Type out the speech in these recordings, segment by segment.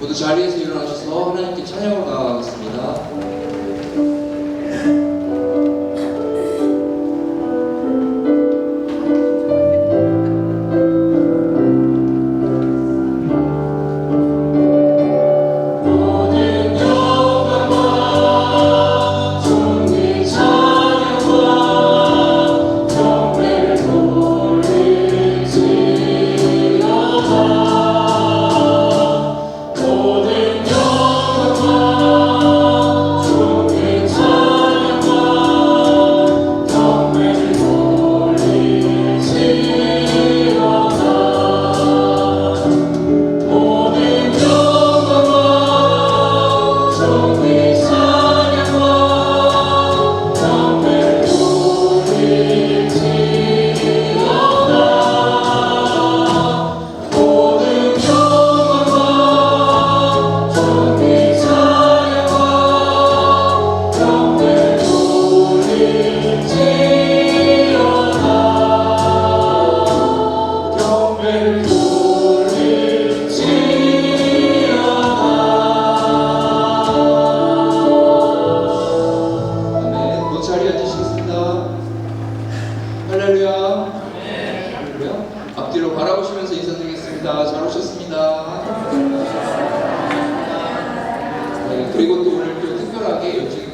모두 자리에서 일어나셔서 하나님께 찬양으로 나아가겠습니다. 앞뒤로 바라보시면서 인사드리겠습니다. 잘 오셨습니다. 네, 그리고 또 오늘 또 특별하게 여기 계신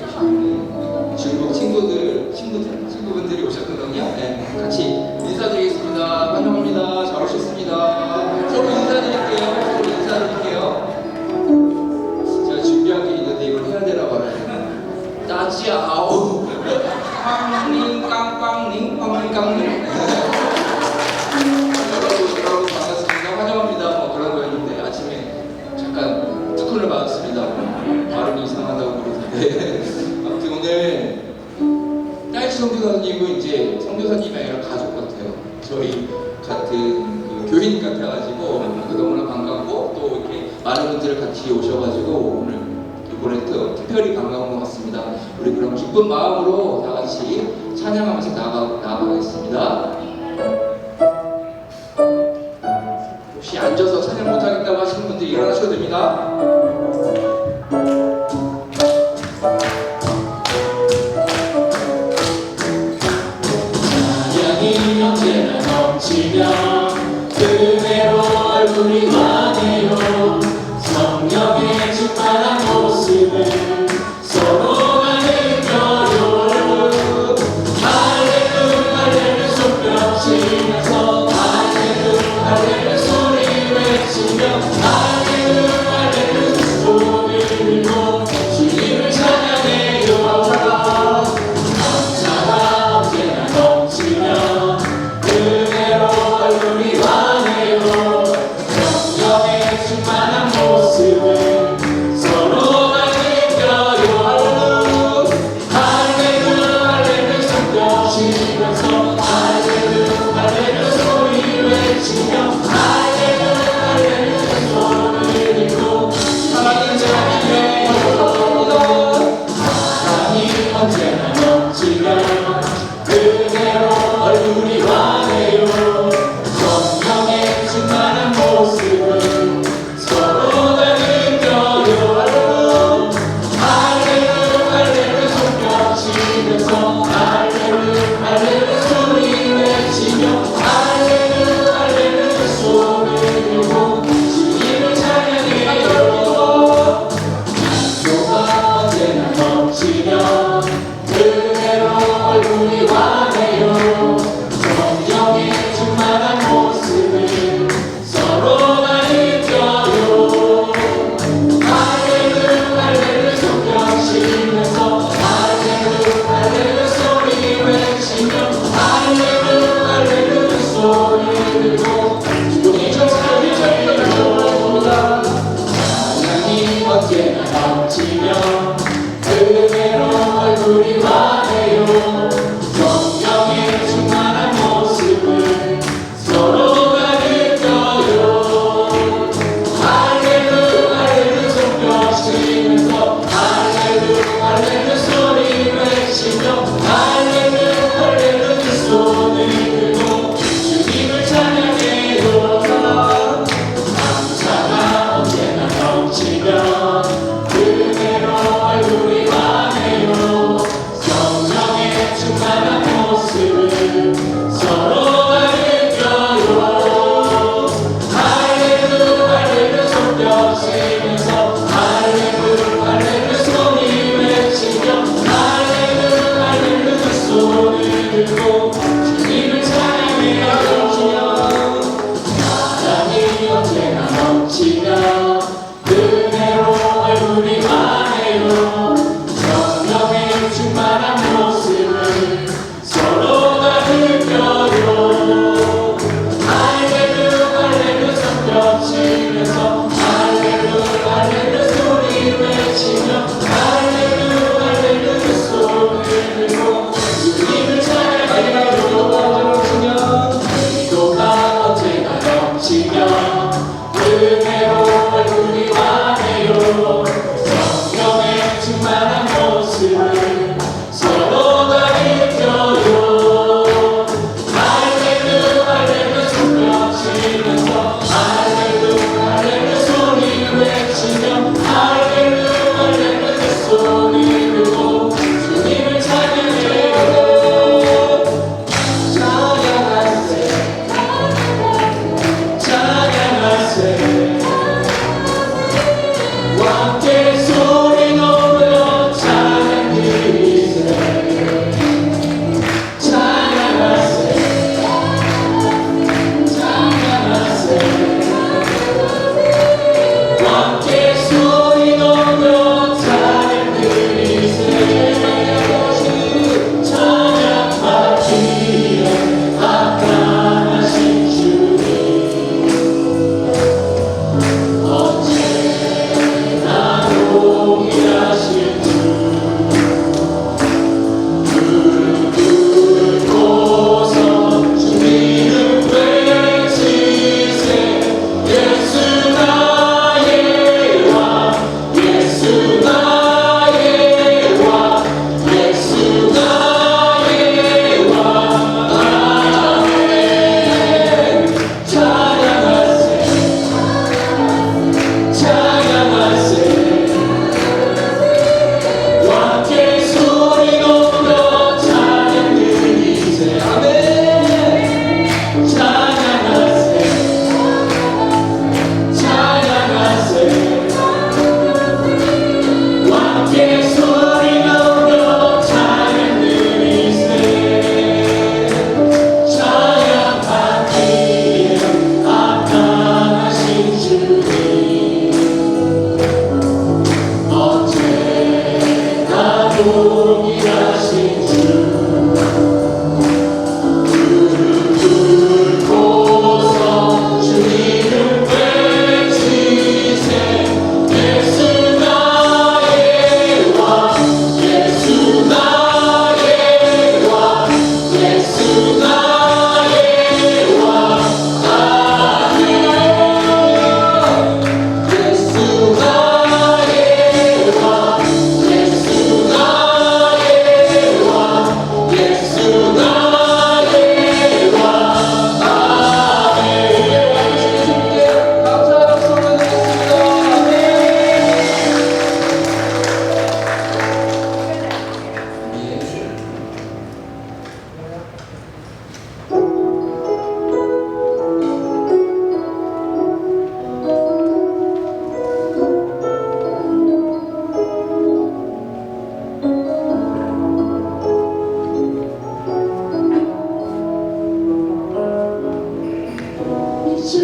중국 친구분들이 오셨거든요. 네, 같이 인사드리겠습니다. 환영합니다. 잘 오셨습니다. 서로 인사드릴게요. 제가 준비한 게 있는데 이걸 해야 되나 말아요. 따지아오 깡ning 깡깡ning 깡ning 여러분 반갑습니다. 환영합니다. 뭐 그런 거였는데 아침에 잠깐 특훈을 받았습니다. 발음이 이상하다고 그러는데 아무튼 오늘 딸치 선교사님은 이제 선교사님이 아니라 가족 같아요. 저희 같은 그 교인 같아가지고 너무나 반갑고 또 이렇게 많은 분들 같이 오셔가지고 오늘 이번에 또 특별히 반가운 것 같습니다. 우리 그럼 기쁜 마음으로 다 같이 찬양하면서 나아가겠습니다. 혹시 앉아서 찬양 못하겠다고 하시는 분들 일어나셔도 됩니다. 찬양이 언제나 넘치며 그대로 얼굴이 환해요. 성령의 충만한 모습을 서로가 느껴요. 할렐루야 할렐루야 손뼉 치면서 할렐루야 할렐루야 소리 외치며 할렐루야 할렐루야 손을 들고 주님을 찬양해요. 감사가 언제나 넘치며 그대로 얼굴이 환해요.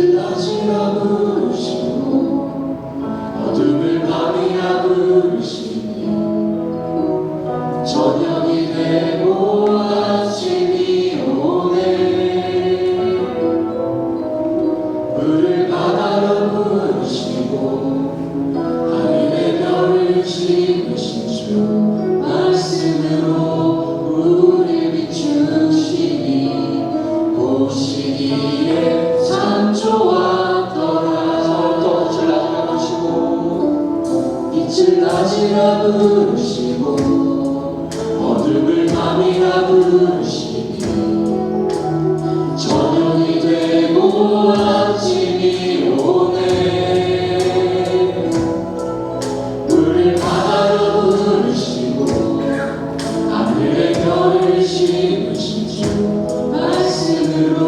빛을 낮이라 부르시고 어둠을 밤이라 부르시니 저녁이 되고 아침이 오네. 물을 바다로 부르시고 하늘의 별을 심으신 주 말씀으로 우릴 비추시니 보시기에 참 좋았더라. 또 빛을 낮이라 부르시고 빛을 낮이라 부르시고 어둠을 밤이라 부르시니 저녁이 되고 아침이 오네. 물을 바다로 부르시고 하늘의 별을 심으신 주 말씀으로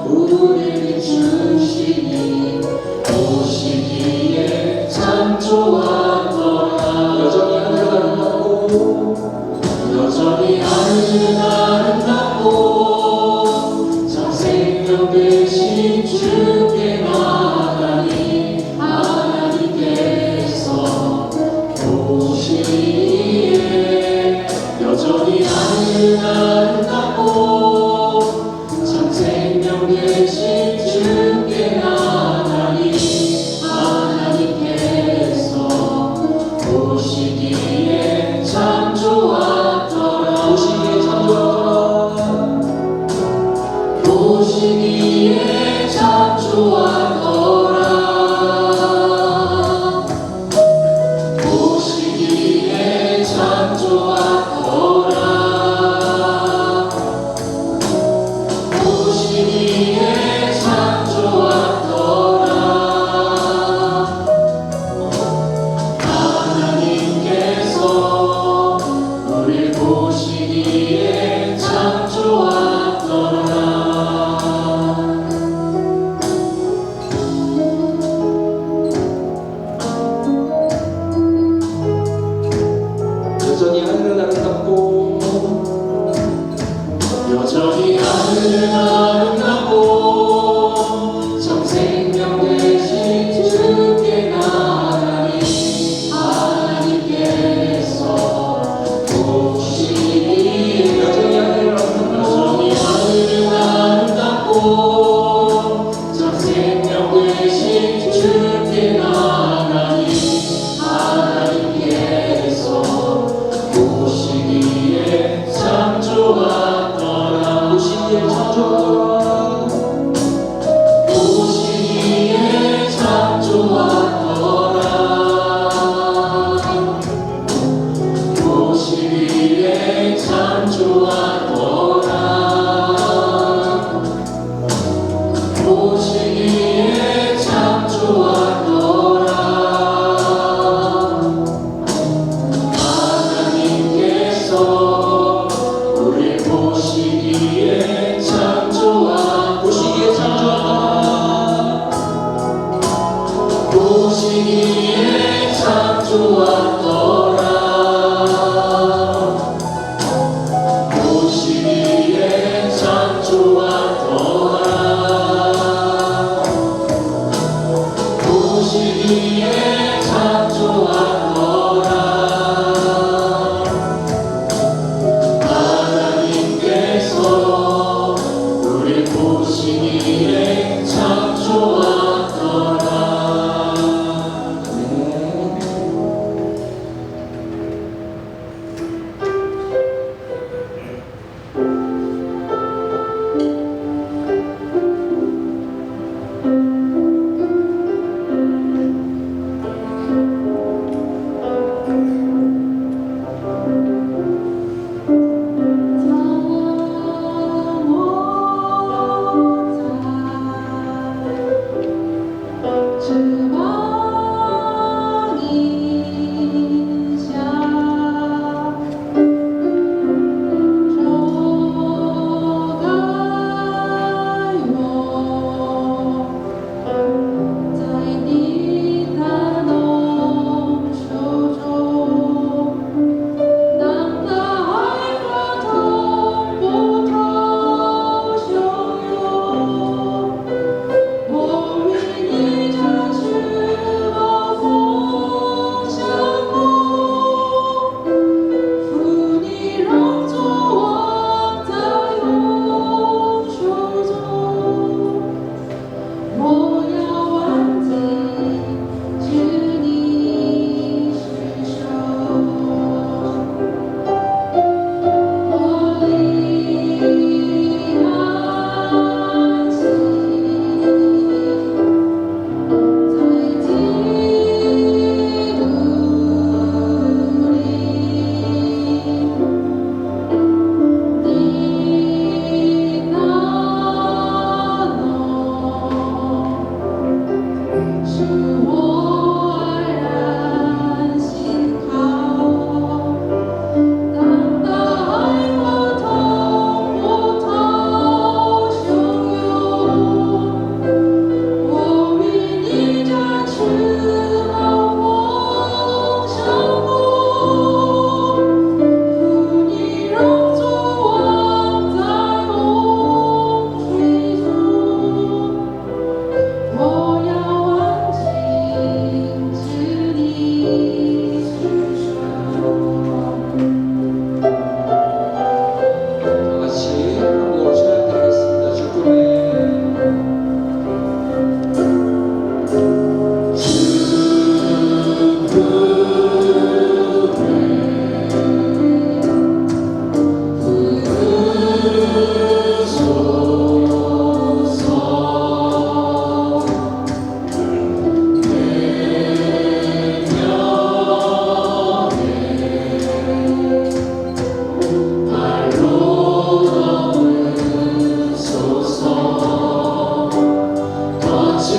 우리를 비추시니 보시기에 참 좋았더라. 여전히 하늘은 아름답고 여전히 하늘은 아름답고 참 생명 되신 주께 나가니 하나님께서 보시기에 여전히 하늘은 아름답고 참 생명 되신 주께 나가니 하나님께서 보시기에 참 좋았더라. 보시기에 참 좋았더라. 보시기에 참 좋았더라.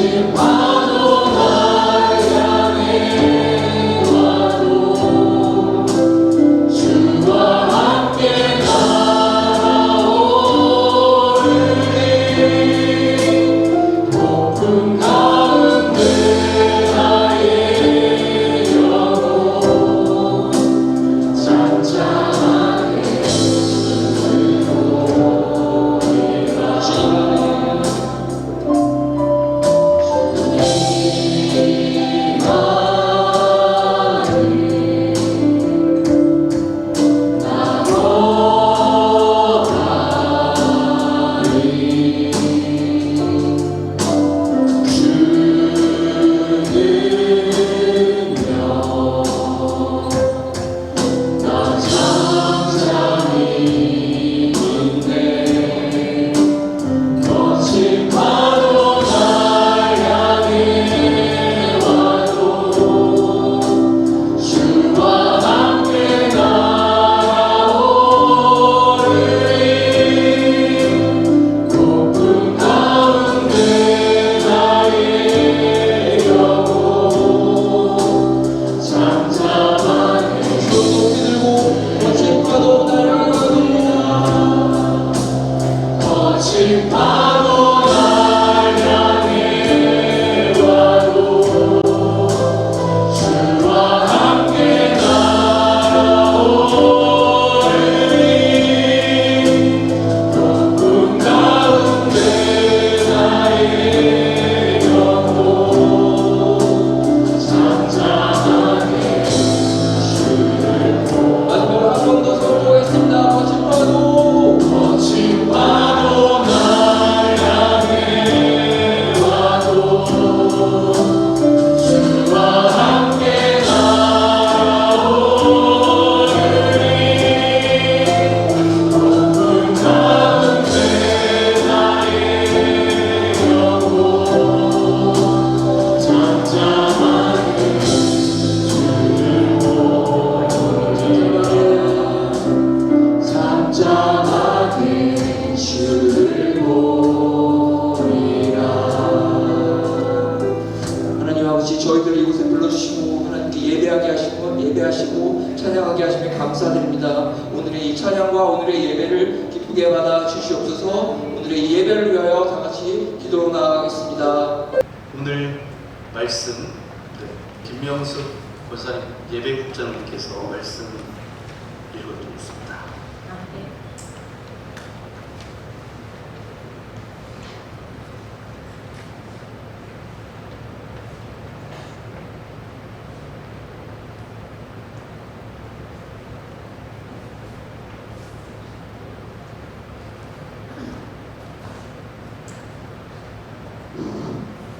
거친 파도 날 향해 와도 주와 함께 날아오르리 높은 가운데 나의 영혼 잔잔하게 거친 파도 날 향해 와도 주와 함께 날아오르리 높은 가운데 나의 영혼 잠잠하게 주 높이 들고 거친 파도 날 향해 와도 거친 파도 날 향해 와도 주와 함께 날아오르리 높은 가운데 나의 영혼 잠잠하게 주를 마지막으로 한 번 더 선포하겠습니다. 거친 파도 거친 파도 날 향해 와도 주와 함께 날아오르리 높은 가운데 나의 영혼 잠잠하게 주를 보리라 잠잠하게 주를 보리라. 하나님 아버지, 저희들을 이곳에 불러주시고 하나님께 예배하시고 찬양하게 하시며 감사드립니다. 오늘의 이 찬양과 오늘의 예배를 기쁘게 받아 주시옵소서. 오늘의 이 예배를 위하여 다 같이 기도로 나아가겠습니다. 오늘 말씀 김명숙 권사님 예배국장님께서 말씀 읽어드리겠습니다.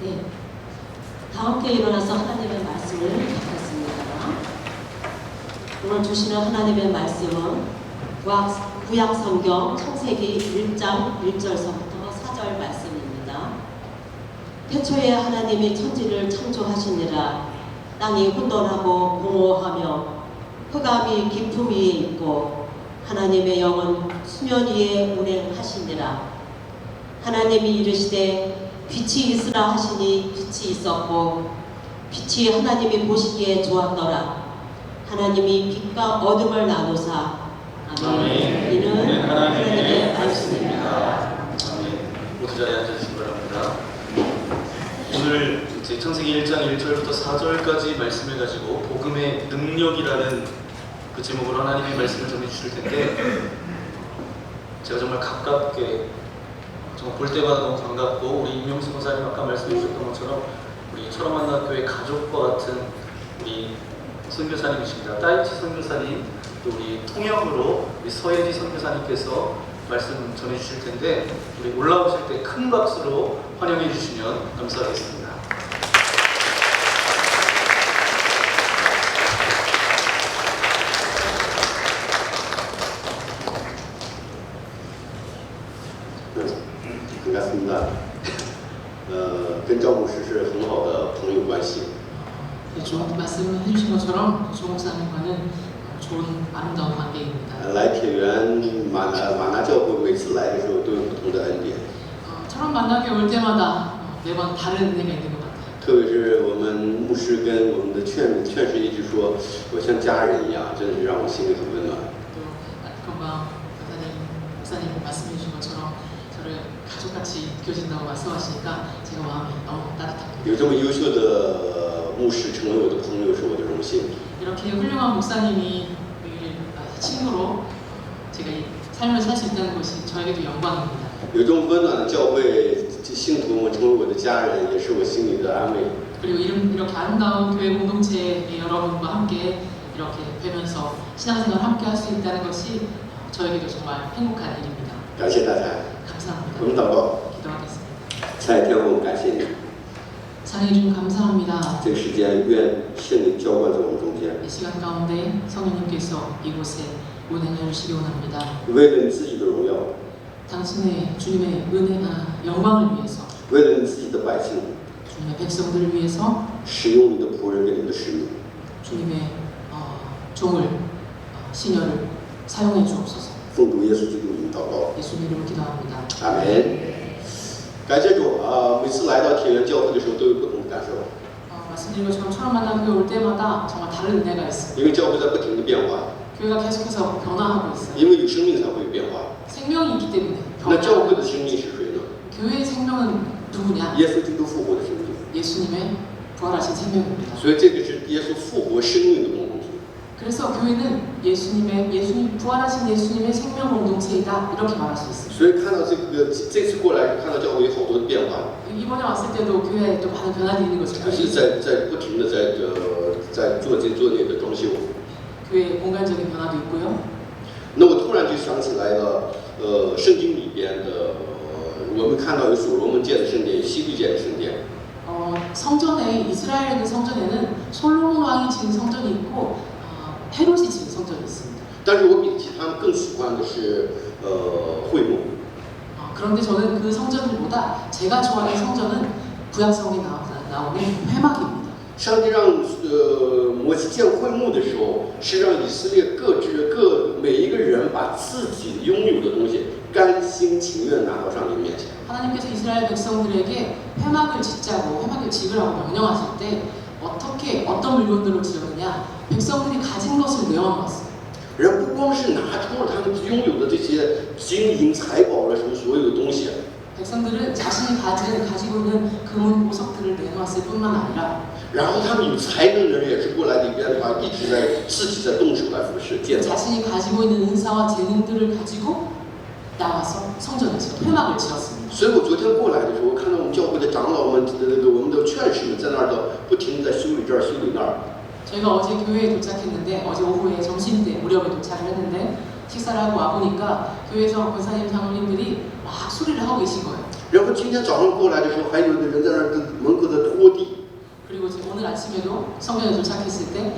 네, 다 함께 일어나서 하나님의 말씀을 듣겠습니다. 오늘 주시는 하나님의 말씀은 구약성경 창세기 1장 1절서부터 4절 말씀입니다. 태초에 하나님이 천지를 창조하시니라. 땅이 혼돈하고 공허하며 흑암이 깊음 위에 있고 하나님의 영은 수면 위에 운행하시니라. 하나님이 이르시되 빛이 있으라 하시니 빛이 있었고 빛이 하나님이 보시기에 좋았더라. 하나님이 빛과 어둠을 나누사. 아멘. 이는 하나님의 말씀입니다. 모두 자리에 앉으시기 바랍니다. 오늘 이제 창세기 1장 1절부터 4절까지 말씀을 가지고 복음의 능력이라는 그 제목으로 하나님의 말씀을 전해 주실 텐데, 제가 정말 가깝게 정말 볼 때마다 너무 반갑고, 우리 임명수 권사님 아까 말씀해 주셨던 것처럼 우리 철원만나교회 가족과 같은 우리 선교사님이십니다. 따이치 선교사님, 또 우리 통역으로 우리 서예지 선교사님께서 말씀 전해 주실 텐데, 우리 올라오실 때 큰 박수로 환영해 주시면 감사하겠습니다. 반갑습니다. 跟赵牧师是很好的朋友关系。 좋은 말씀을 해주신 것처럼 조 목사님과는 좋은 아름다운 관계입니다. 来铁原马拿教会每次来的时候都有不同的恩典。 철원 만나게 올 때마다 매번 다른 은혜가 있는 것 같아요. 特别是我们牧师跟我们的劝士一直说，我像家人一样，真的是让我心里很温暖。 또 금방 목사님 말씀해 주신 것처럼 저를 가족같이 느껴진다고 말씀하시니까 제가 마음이 너무 따뜻합니다. 有这么优秀的牧师成为我的朋友是我的荣幸。 이렇게 훌륭한 목사님이 친구로 제가 이 삶을 살 수 있다는 것이 저에게도 영광입니다. 有这么温暖的教会信徒们成为我的家人，也是我心里的安慰。 그리고 이렇게 아름다운 교회 공동체의 여러분과 함께 이렇게 뵈면서 신앙생활 함께 할 수 있다는 것이 저에게도 정말 행복한 일입니다. 感谢大家， 감사합니다. 我们祷告， 기도하겠습니다. 亲爱的天父，我们感谢你， 사랑해주님 감사합니다. 这个时间愿圣灵浇灌在我们中间， 이 시간 가운데 성령님께서 이곳에 운행해 주시기 원합니다. 为了你自己的荣耀， 당신의 주님의 은혜나 영광을 위해서 为了你自己的百姓， 주님의 백성들을 위해서 使用你的仆人跟你的使命。 주님의 종을 신여를 사용해 주옵소서. 奉主耶稣基督名祷告， 예수님 이름으로 기도합니다. 阿门。感谢主啊！每次来到铁原教会的时候，都有不同的感受， 말씀드린 것처럼 처음 만난 교회 올 때마다 정말 다른 은혜가 있습니다. 因为教会在不停的变化， 교회가 계속해서 변화하고 있어요. 因为有生命才会有变化。 생명이 있기 때문에 那教会 변화하고 的生命是谁呢？ 교회의 생명은 누구냐? 耶稣基督复活的生命。 예수님의 부활하신 생명입니다. 所以这个是耶稣复活生命的共同体。 그래서 교회는 예수님 부활하신 예수님의 생명 공동체이다 이렇게 말할 수 있습니다. 所以看到这次过来，看到教会有好多的变化， 이번에 왔을 때도 교회에 또 많은 변화들이 있는 것을 还 볼 수 是 있습니다. 在不停的在做那个装修。 교회 공간적인 변화도 있고요. 那我突然就想起来了，圣经里边的，我们看到有所罗门建的圣殿，西律建的圣殿。 성전에 이스라엘의 그 성전에는 솔로몬 왕이 지은 성전이 있고 헤롯이 지은 성전이 있습니다. 但是我比起他们更喜欢的是会幕。 그런데 저는 그 성전들보다 제가 좋아하는 성전은 구약성에 나오는 회막입니다. 上帝让摩西建会幕的时候，是让以色列每一个人把自己拥有的东西甘心情愿拿到上帝面前。 하나님께서 이스라엘 백성들에게 회막을 짓자고 회막을 지으라고 명령하실 때 어떤 물건들을 지었느냐? 백성들이 가진 것을 내어놓았어요. 人不光是拿出了他们拥有的这些金银财宝了什么所有的东西， 백성들은 자신이 가지고 있는 금은 보석들을 내놓았을 뿐만 아니라 然后他们有才能的人也是过来里边的话，一直自己在动手来服侍建造。 자신이 가지고 있는 은사와 재능들을 가지고 나와서 성전을 회막을 지었습니다. 所以我昨天过来的时候，我看到我们教会的长老们、我们的劝士们在那儿的不停地在修理这儿修理那儿。 저희가 어제 교회에 도착했는데 어제 오후에 점심때 무렵에 도착을 했는데 식사를 하고 와보니까 교회에서 권사님 장로님들이 막 소리를 하고 계신 거예요. 然后今天早上过来的时候，还有的人在那儿门口的拖地。 그리고 지금 오늘 아침에도 성전에 도착했을 때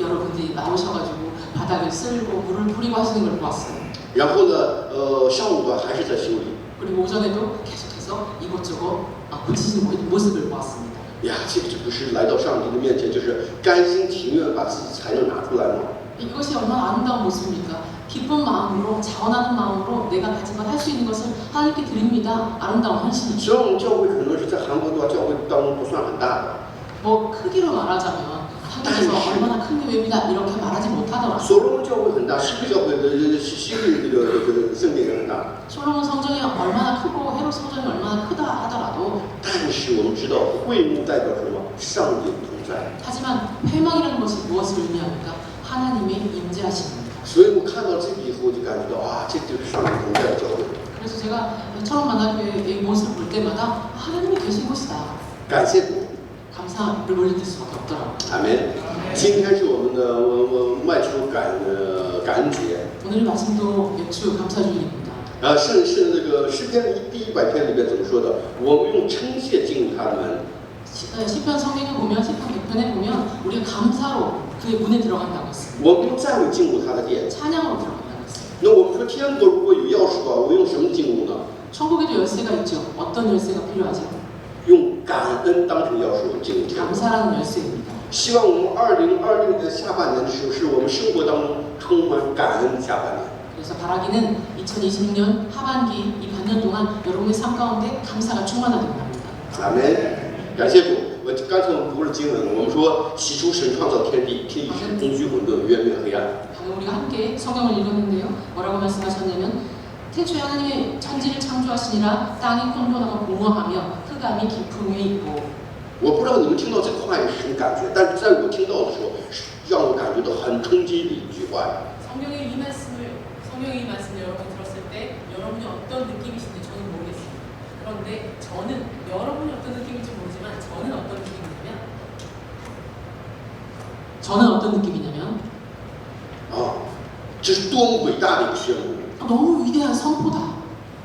여러분들이 나오셔가지고 바닥을 쓸고 물을 뿌리고 하시는 걸 보았어요. 然后呢，上午的还是在修理。 그리고 오전에도 계속해서 이곳저곳 고치시는 모습을 보았습니다. 呀，这不是来到上帝的面前，就是甘心情愿把自己才能拿出来吗？ 이것이 얼마나 아름다운 모습입니까? 기쁜 마음으로 자원하는 마음으로 내가 가진 것 할 수 있는 것을 하나님께 드립니다. 아름다운 헌신이죠. 虽然我们教会可能是在韩国的话，教会当中不算很大的， 뭐 크기로 말하자면 한국에서 얼마나 큰 교회입니다 이렇게 말하지 못하더라도 所罗门教会很大，西律教会西律这个圣殿也很大。 솔로몬 성전이 얼마나 크고 헤롯 성전이 얼마나 크다 하더라도 但是我们知道，会幕代表什么？上帝同在。 하지만 회막이라는 것이 무엇을 의미합니까? 하나님의 임재하심입니다. 所以我看到这个以后，就感觉到啊，这就是上帝同在的教会。 그래서 제가 처음 만난 교회의 모습을 볼 때마다 하나님이 계신 곳이다. 感谢主， 감사를 올릴 수밖에 없더라고요. 阿门。今天是我们的迈出感恩节。 오늘 말씀도 예추 감사주일입니다. 是那个诗篇第100篇里边怎么说的？我们用称谢进入他的门。 시편 성경에 보면 시편 100편에 보면 우리가 감사로 그의 문에 들어간다고 했어요. 我们用赞美进入他的殿。 찬양으로 들어간다고 했어요. 那我们说天国如果有钥匙的话，我用什么进入呢？ 천국에도 열쇠가 있죠. 어떤 열쇠가 필요하죠? 用感恩当成钥匙，我们进入天国。 감사라는 열쇠입니다. 希望我们2020年下半年的时候，是我们生活当中充满感恩的下半年。 그래서 바라기는 2026년 하반기 이 반년 동안 여러분의 삶 가운데 감사가 충만하길 바랍니다. 阿门。感谢主。我刚才我们读了经文，我们说起初神创造天地，天地是空虚混沌，渊面黑暗。 방금 우리가 함께 성경을 읽었는데요. 뭐라고 말씀하셨냐면 태초에 하나님이 천지를 창조하시니라 땅이 혼돈하고 공허하며 흑암이 깊음 위에 있고 我不知道你们听到这个话语是什么感觉，但是在我听到的时候，让我感觉到很冲击的一句话。 성경의 이 말씀을 여러분이 들었을 때 여러분이 어떤 느낌이신지 저는 모르겠습니다. 그런데 저는 여러분이 어떤 느낌인지 모르지만 저는 어떤 느낌이냐면 这是多么伟大的一个宣布！ 너무 위대한 선포다.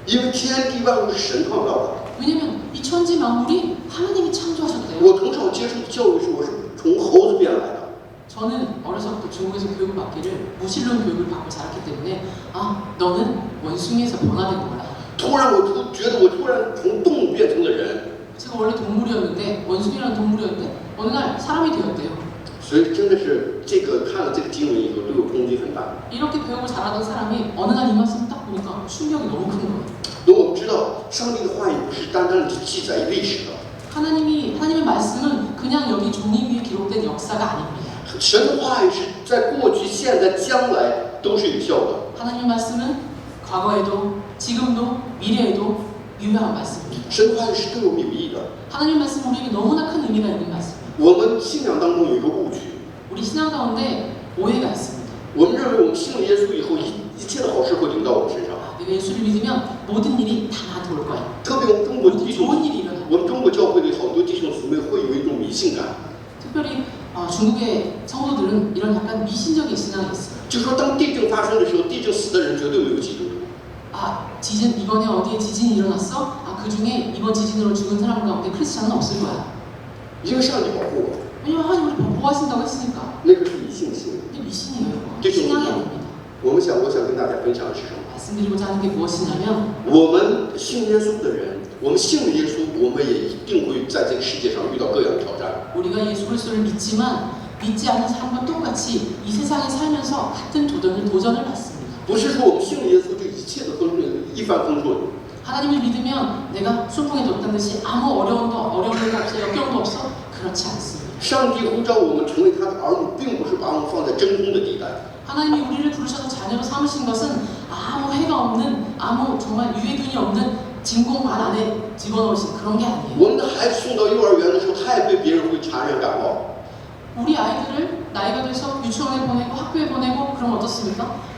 因为天地万物是神创造的。 왜냐면 이 천지 만물이 하나님이 창조하셨대요. 我从小接受的教育是，我是从猴子变来的。 저는 어려서부터 중국에서 교육을 받기를 무신론 교육을 받고 자랐기 때문에 아 너는 원숭이에서 변화된 거야. 突然觉得我突然从动物变成了人， 제가 원래 동물이었는데 원숭이라는 동물이었는데 어느 날 사람이 되었대요. 所以真的是这个看了这个经文以后，对我冲击很大。 이렇게 배우고 자라던 사람이 어느 날 이 말씀 딱 보니까 충격이 너무 큰 거예요. 因为我们知道，上帝的话语不是单单的记载历史的， 하나님의 말씀은 그냥 여기 종이 위에 기록된 역사가 아닙니다. 神的话语是在过去、现在、将来都是有效的。 하나님의 말씀은 과거에도 지금도 미래에도 유효한 말씀입니다. 神的话语是对我们有益的。 하나님의 말씀은 우리에게 너무나 큰 의미가 있는 말씀입니다. 我们信仰当中有一个误区， 우리 신앙 가운데 오해가 있습니다. 我们认为我们信了耶稣以后，一切的好事会临到我们身上。 내가 예수를 믿으면 모든 일이 다 나한테 올 거야. 特别我们中国 모든 弟兄， 좋은 일이 일어나. 我们中国教会的好多弟兄姊妹会有一种迷信感， 특별히 중국의 성도들은 이런 약간 미신적인 신앙이 있어요. 就说当地震发生的时候，地震死的人绝对没有基督徒。 지진 이번에 어디에 지진이 일어났어? 그 중에 이번 지진으로 죽은 사람 가운데 크리스찬은 없을 거야. 因为上帝保护我， 왜냐면 하나님 우리 보호하신다고 했으니까. 那个是迷信心。 이게 미신이에요. 그쵸. 신앙이 아닙니다. 我想跟大家分享的是什么？ 말씀드리고자 하는 게 무엇이냐면 我们信耶稣的人，我们信了耶稣，我们也一定会在这个世界上遇到各样的挑战。 우리가 예수 그리스도를 믿지만 믿지 않는 사람과 똑같이 이 세상에 살면서 같은 도전을 받습니다. 不是说我们信了耶稣就一切的风顺，一帆风顺。 하나님을 믿으면 내가 순풍에 뒀다는 듯이 아무 어려움도 없어 역경도 없어 그렇지 않습니다. 上帝呼召我们成为他的儿女，并不是把我们放在真空的地带。 하나님이 우리를 부르셔서 자녀로 삼으신 것은 아무 해가 없는 아무 정말 유해균이 없는 진공관 안에 집어넣으신 그런 게 아니에요. 我们的孩子送到幼儿园的时候，他也被别人会传染感冒。 우리 아이들을 나이가 돼서 유치원에 보내고 학교에 보내고 그럼 어떻습니까?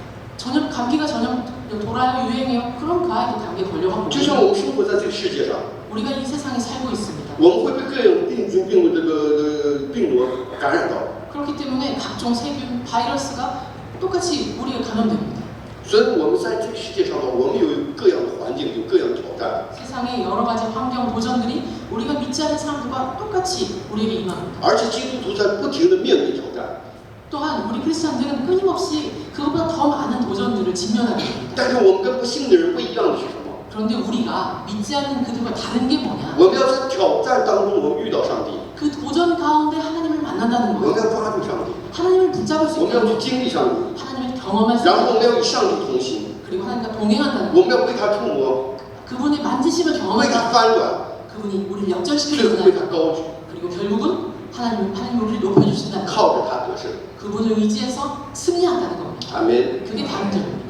감기가 돌아요 유행해요. 그럼 그 아이도 감기에 걸려갖고 就像我们生活在这个世界上， 우리가 이 세상에 살고 있습니다. 我们会被各样病菌、病毒感染到。 그렇기 때문에 각종 세균, 바이러스가 똑같이 우리가 감염됩니다. 所以我们在这个世界上呢，我们有各样的环境，有各样的挑战。 세상에 여러 가지 환경 도전들이 우리가 믿지 않는 사람들과 똑같이 우리에게 임합니다. 而且基督徒在不停的面对挑战。 또한 우리 크리스천들은 끊임없이 그것보다 더 많은 도전들을 직면하게 됩니다. 但是我们跟不信的人不一样的是什么？ 그런데 우리가 믿지 않는 그들과 다른 게 뭐냐? 我们要在挑战当中，我们遇到上帝， 그 도전 가운데 하나님을 만난다는 我们 거예요. 要抓住上帝， 하나님을 붙잡을 수 我们要 있다는 去 거예요. 经历上帝， 하나님을 경험할 수 然后我 있다는 们 거예요. 要与上帝同行， 그리고 하나님과 동행한다는 我 거예요. 们要被他触摸， 그분의 만지심을 为他 경험한다. 翻转， 그분이 우리를 最 역전시키는 后被他 거예요. 高举， 그리고 결국은 하나님 우리를 높여주신다는 거예요. 靠着他得胜。 그분을 의지해서 승리한다는 겁니다. 阿门。 그게 다름점입니다.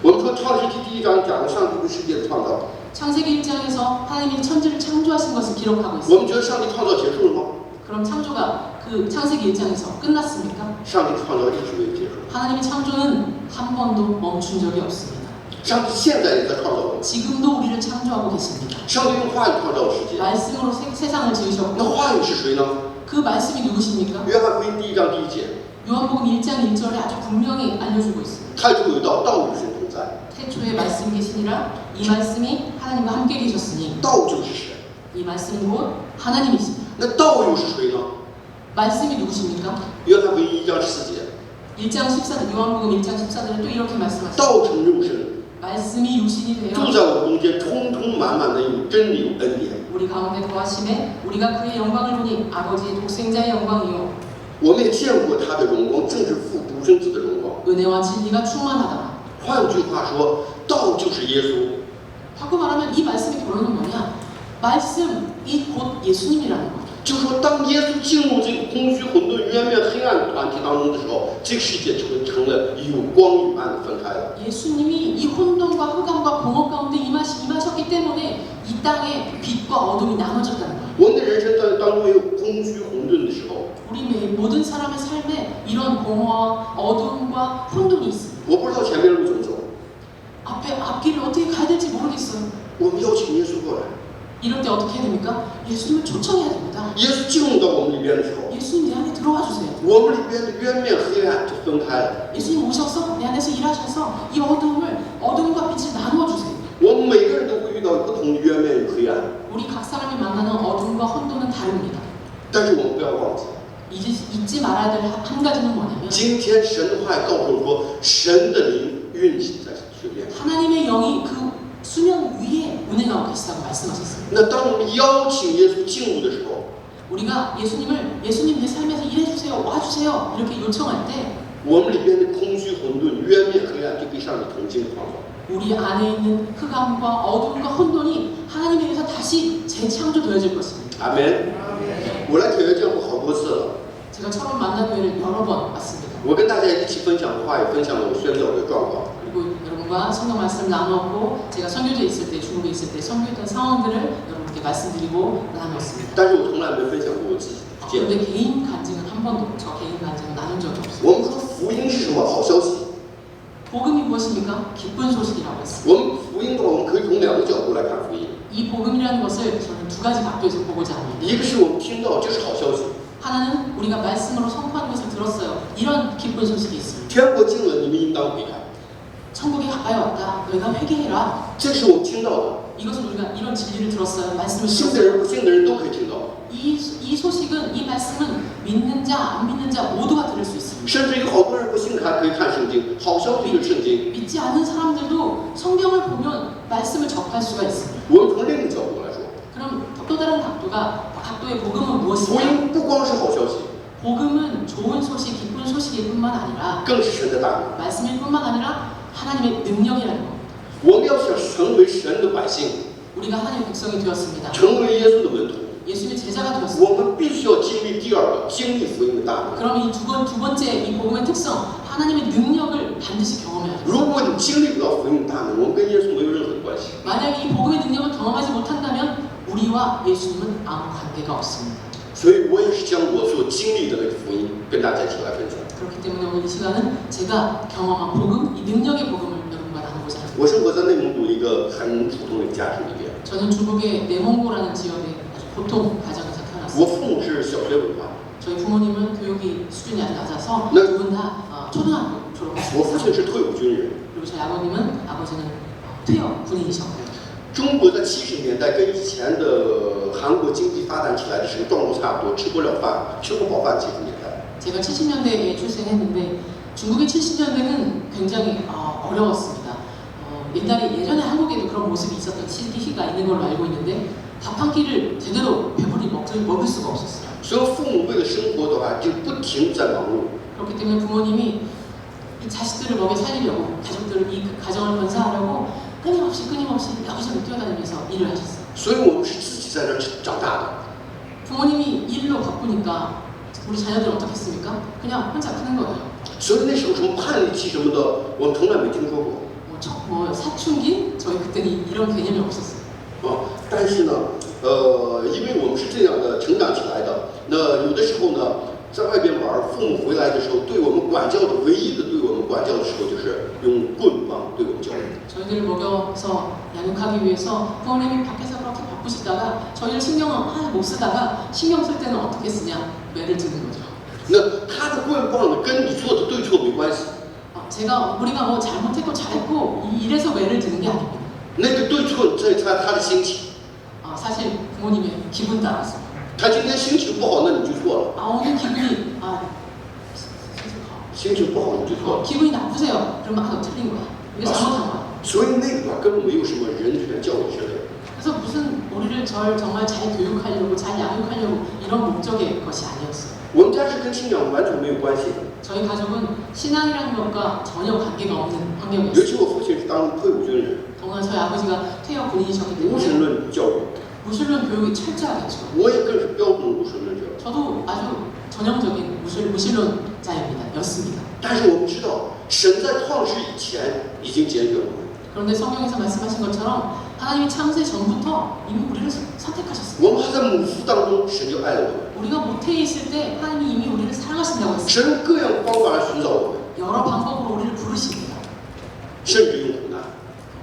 我们说创世纪第1章讲了上帝对世界的创造， 창세기 1장에서 하나님이 천지를 창조하신 것을 기록하고 我 있습니다. 们觉得上帝创造结束了吗？ 그럼 창조가 그 창세기 1장에서 끝났습니까? 上帝创造一直没有结束， 하나님의 창조는 한 번도 멈춘 적이 없습니다. 上帝现在也在创造我们。 지금도 우리를 창조하고 계십니다. 上帝用话语创造世界， 말씀으로 세상을 那 지으셨고 话语是谁呢？ 그 말씀이 누구십니까? 约翰福音第1章第1节， 요한복음 1장 1절에 아주 분명히 알려주고 있습니다. 太初有道，道与神同在， 태초에 말씀 계시니라 이 말씀이 하나님과 함께 계셨으니 道就是神。 이 말씀은 곧 하나님이십니다. 那道又是谁呢？ 말씀이 누구십니까? 约翰福音1章14节， 1장 14절 요한복음 1장 14절에 또 이렇게 말씀하십니다. 道成肉身， 말씀이 육신이 住 되어 在我们中间，充充满满的有真理有恩典。 우리 가운데 거하심에 우리가 그의 영광을 보니 아버지의 독생자의 영광이요 我们也见过他的荣光，正是父独生子的荣光。 은혜와 진리가 충만하더라. 换句话说，道就是耶稣。 바꿔 말하면 이 말씀이 결론은 뭐냐? 말씀이 곧 예수님이라는 거죠. 就说当耶稣进入这个空虚、混沌、渊面、黑暗团体当中的时候，这个世界就会成了有光与暗分开了。 예수님이 이 혼돈과 흑암과 공허 가운데 임하셨기 때문에 이 땅에 빛과 어둠이 나눠졌다는 거예요. 我们的人生当中也有空虚、混沌的时候。 우리 모든 사람의 삶에 이런 공허와 어둠과 혼돈이 있습니다. 我不知道前面路怎么走， 앞길을 어떻게 가야 될지 모르겠어요. 我们邀请耶稣过来。 이럴 때 어떻게 해야 됩니까? 예수님을 초청해야 됩니다. 耶稣进入到我们里边的时候， 예수님 내 안에 들어와 주세요. 我们里边的渊面、黑暗就分开了。 예수님 오셔서 내 안에서 일하셔서 이 어둠과 빛을 나누어 주세요. 我们每个人都会遇到不同的渊面与黑暗， 우리 각 사람이 만나는 어둠과 혼돈은 다릅니다. 但是我们不要忘记， 잊지 말아야 될 한 가지는 뭐냐면 今天神的话语告诉我们说，神的灵运行在水面上。 하나님의 영이 그 수면 위에 운행하고 계시다고 말씀하셨습니다. 那当我们邀请耶稣进入的时候， 우리가 예수님 내 삶에서 일해주세요, 와주세요 이렇게 요청할 때 我们里边的空虚、混沌、渊面、黑暗就被上帝同进的方法。 우리 안에 있는 흑암과 어둠과 혼돈이 하나님에 의해서 다시 재창조되어질 것입니다. 阿门。我来铁约教会好多次了， 제가 처음 만난 교회를 여러 번 왔습니다. 我跟大家一起分享话语，分享了我宣教的状况。 그리고 여러분과 성경 말씀을 나누었고 제가 선교지에 있을 때, 중국에 있을 때 선교했던 상황들을 여러분께 말씀드리고 나누었습니다. 但是我从来没分享过我自己的见证。 그런데 개인 간증은 한 번도 저 개인 간증은 나눈 적이 없습니다. 我们说福音是什么？好消息。 복음이 무엇입니까? 기쁜 소식이라고 했습니다. 我们福音的话，我们可以从两个角度来看福音。 이 복음이라는 것을 저는 두 가지 각도에서 보고자 합니다. 一个是我们听到就是好消息， 하나는 우리가 말씀으로 선포하는 것을 들었어요. 이런 기쁜 소식이 있습니다. 天国近了，你们应当悔改， 천국이 가까이 왔다. 너희가 회개해라. 这是我们听到的。 이것은 우리가 이런 진리를 들었어요. 말씀을 信的 들었어요. 人、不信的人都可以听到， 이 소식은, 이 말씀은 믿는 자, 안 믿는 자 모두가 들을 수 있습니다. 甚至有好多人不信的还可以看圣经。好消息就是圣经。 믿지 않는 사람들도 성경을 보면 말씀을 접할 수가 있습니다. 我们从另一个角度来说， 그럼 또 다른 각도의 복음은 福 무엇이냐? 音不光是好消息， 복음은 좋은 소식, 기쁜 소식일 뿐만 아니라 更是神的大能。 말씀일 뿐만 아니라 하나님의 능력이라는 겁니다. 我们要想成为神的百姓， 우리가 하나님의 백성이 되었습니다. 成为耶稣的门徒， 예수님의 제자가 되었습니다. 我们必须要经历第二个，经历福音的大能。 그럼 이 두 번째 이 복음의 특성, 하나님의 능력을 반드시 경험해야 돼요. 如果你经历不到福音的大能，我们跟耶稣没有任何的关系。 만약 이 복음의 능력을 경험하지 못한다면 우리와 예수님은 아무 관계가 없습니다. 所以我也是将我所经历的那个福音跟大家一起来分享。 그렇기 때문에 오늘 이 시간은 제가 경험한 복음, 이 능력의 복음을 여러분과 나누고자 합니다. 我生活在内蒙古一个很普通的家庭里边， 저는 중국의 내몽고라는 지역의 아주 보통 가정에서 我 태어났습니다. 父母是小学文化， 저희 부모님은 교육이 수준이 아주 낮아서 네. 두 분 다 초등학교 我父 졸업했습니다. 亲是退伍军人。 그리고 저희 아버지는 퇴역 군인이셨고요. 中国在70年代跟以前的韩国经济发展起来的时候状况差不多，吃不了饭，吃不饱饭。70年代， 제가 70년대에 출생했는데 중국의 70년대는 굉장히 어려웠습니다. 예전에 한국에도 그런 모습이 있었던 시기가 있는 걸로 알고 있는데 밥 한 끼를 제대로 배불리 먹을 수가 없었어요. 所以父母为了生活的话，就不停在忙碌。 그렇기 때문에 부모님이 이 자식들을 먹여 살리려고 가족들을 이 가정을 건사하려고 끊임없이 여기저기 뛰어다니면서 일을 하셨어요. 所以我们是自己在这儿长大的。 부모님이 일로 바쁘니까 우리 자녀들 어떻게 했습니까? 그냥 혼자 크는 거예요. 所以那时候什么叛逆期什么的，我们从来没听说过。 사춘기? 저희 그때는 이런 개념이 없었어요. 但是呢，因为我们是这样的成长起来的，那有的时候呢，在外边玩，父母回来的时候，对我们管教的唯一的对我们管教的时候，就是用棍棒对我们教育。 저희들을 먹여서 양육하기 위해서 부모님이 밖에서 그렇게 바쁘시다가 저희를 신경을 못 쓰다가 신경 쓸 때는 어떻게 쓰냐? 매를 드는 거죠. 那他的棍棒呢，跟你做的对错没关系， 우리가 뭐 잘못했고 잘했고 이래서 매를 드는 게 아닙니다. 那个对错在他的心情。 사실 부모님의 기분 따라서 他今天心情不好，那你就错了； 오늘 기분이 心情不好你就错了。 기분이 나쁘세요. 그러면 너 틀린 거야. 이게 잘못한 거야. 所以那个根本没有什么人权教育之类的。 그래서 무슨 우리를 정말 잘 교육하려고 잘 양육하려고 이런 목적의 것이 아니었어요. 我们家是跟信仰完全没有关系的， 저희 가족은 신앙이라는 것과 전혀 관계가 없는 尤 환경이었어요. 其我父亲是当退伍军人， 정말 저희 아버지가 퇴역 군인이셨기 无神 때문에 论教育。 무신론 교육이 철저하겠죠. 我也更是标准无神论者。 저도 아주 전형적인 무신론자입니다. 였습니다. 但是我们知道，神在创世以前已经拣选我们， 그런데 성경에서 말씀하신 것처럼 하나님이 창세 전부터 이미 우리를 선택하셨습니다. 我们还在母腹当中，神就爱了我们。 우리가 모태에 있을 때 하나님이 이미 우리를 사랑하신다고 했습니다. 神用各样方法来寻找我们， 여러 방법으로 우리를 부르십니다. 甚至用苦难。